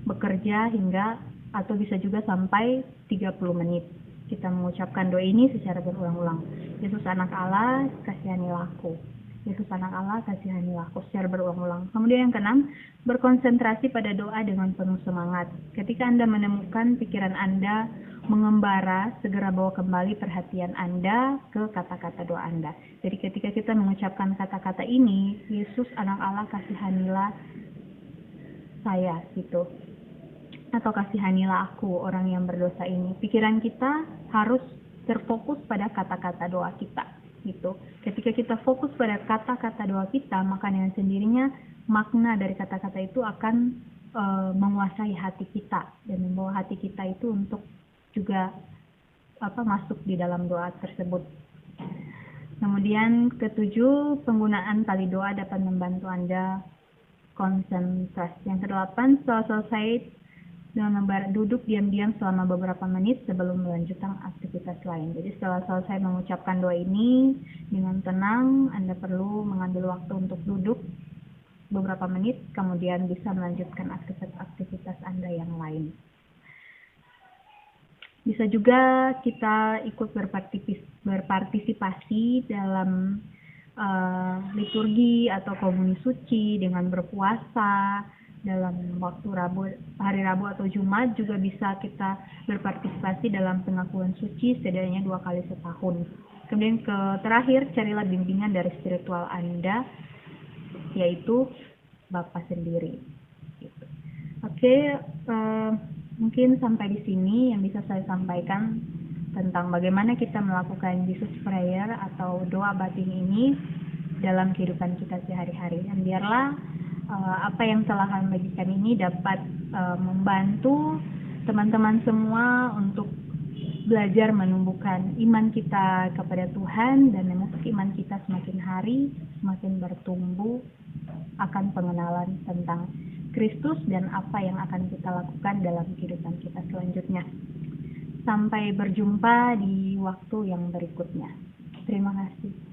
bekerja hingga atau bisa juga sampai 30 menit. Kita mengucapkan doa ini secara berulang-ulang. Yesus anak Allah, kasihanilah aku. Yesus anak Allah, kasihanilah aku, secara berulang-ulang. Kemudian yang keenam, berkonsentrasi pada doa dengan penuh semangat. Ketika Anda menemukan pikiran Anda mengembara, segera bawa kembali perhatian Anda ke kata-kata doa Anda. Jadi ketika kita mengucapkan kata-kata ini, Yesus anak Allah, kasihanilah saya, gitu. Atau kasihanilah aku, orang yang berdosa ini. Pikiran kita harus terfokus pada kata-kata doa kita, gitu. Ketika kita fokus pada kata-kata doa kita, maka dengan sendirinya makna dari kata-kata itu akan menguasai hati kita dan membawa hati kita itu untuk juga masuk di dalam doa tersebut. Kemudian ketujuh, penggunaan tali doa dapat membantu Anda konsentrasi. Yang kedelapan, setelah selesai dengan duduk diam-diam selama beberapa menit sebelum melanjutkan aktivitas lain. Jadi setelah selesai mengucapkan doa ini dengan tenang, Anda perlu mengambil waktu untuk duduk beberapa menit, kemudian bisa melanjutkan aktivitas Anda yang lain. Bisa juga kita ikut berpartisipasi dalam liturgi atau komuni suci dengan berpuasa. Dalam waktu hari Rabu atau Jumat juga bisa kita berpartisipasi dalam pengakuan suci setidaknya 2 kali setahun. Kemudian terakhir, carilah bimbingan dari spiritual Anda, yaitu Bapa sendiri. Gitu. Oke, mungkin sampai di sini yang bisa saya sampaikan tentang bagaimana kita melakukan Jesus Prayer atau doa batin ini dalam kehidupan kita sehari-hari. Dan biarlah apa yang telah kami bagikan ini dapat membantu teman-teman semua untuk belajar menumbuhkan iman kita kepada Tuhan, dan memang iman kita semakin hari semakin bertumbuh akan pengenalan tentang Kristus dan apa yang akan kita lakukan dalam kehidupan kita selanjutnya. Sampai berjumpa di waktu yang berikutnya. Terima kasih.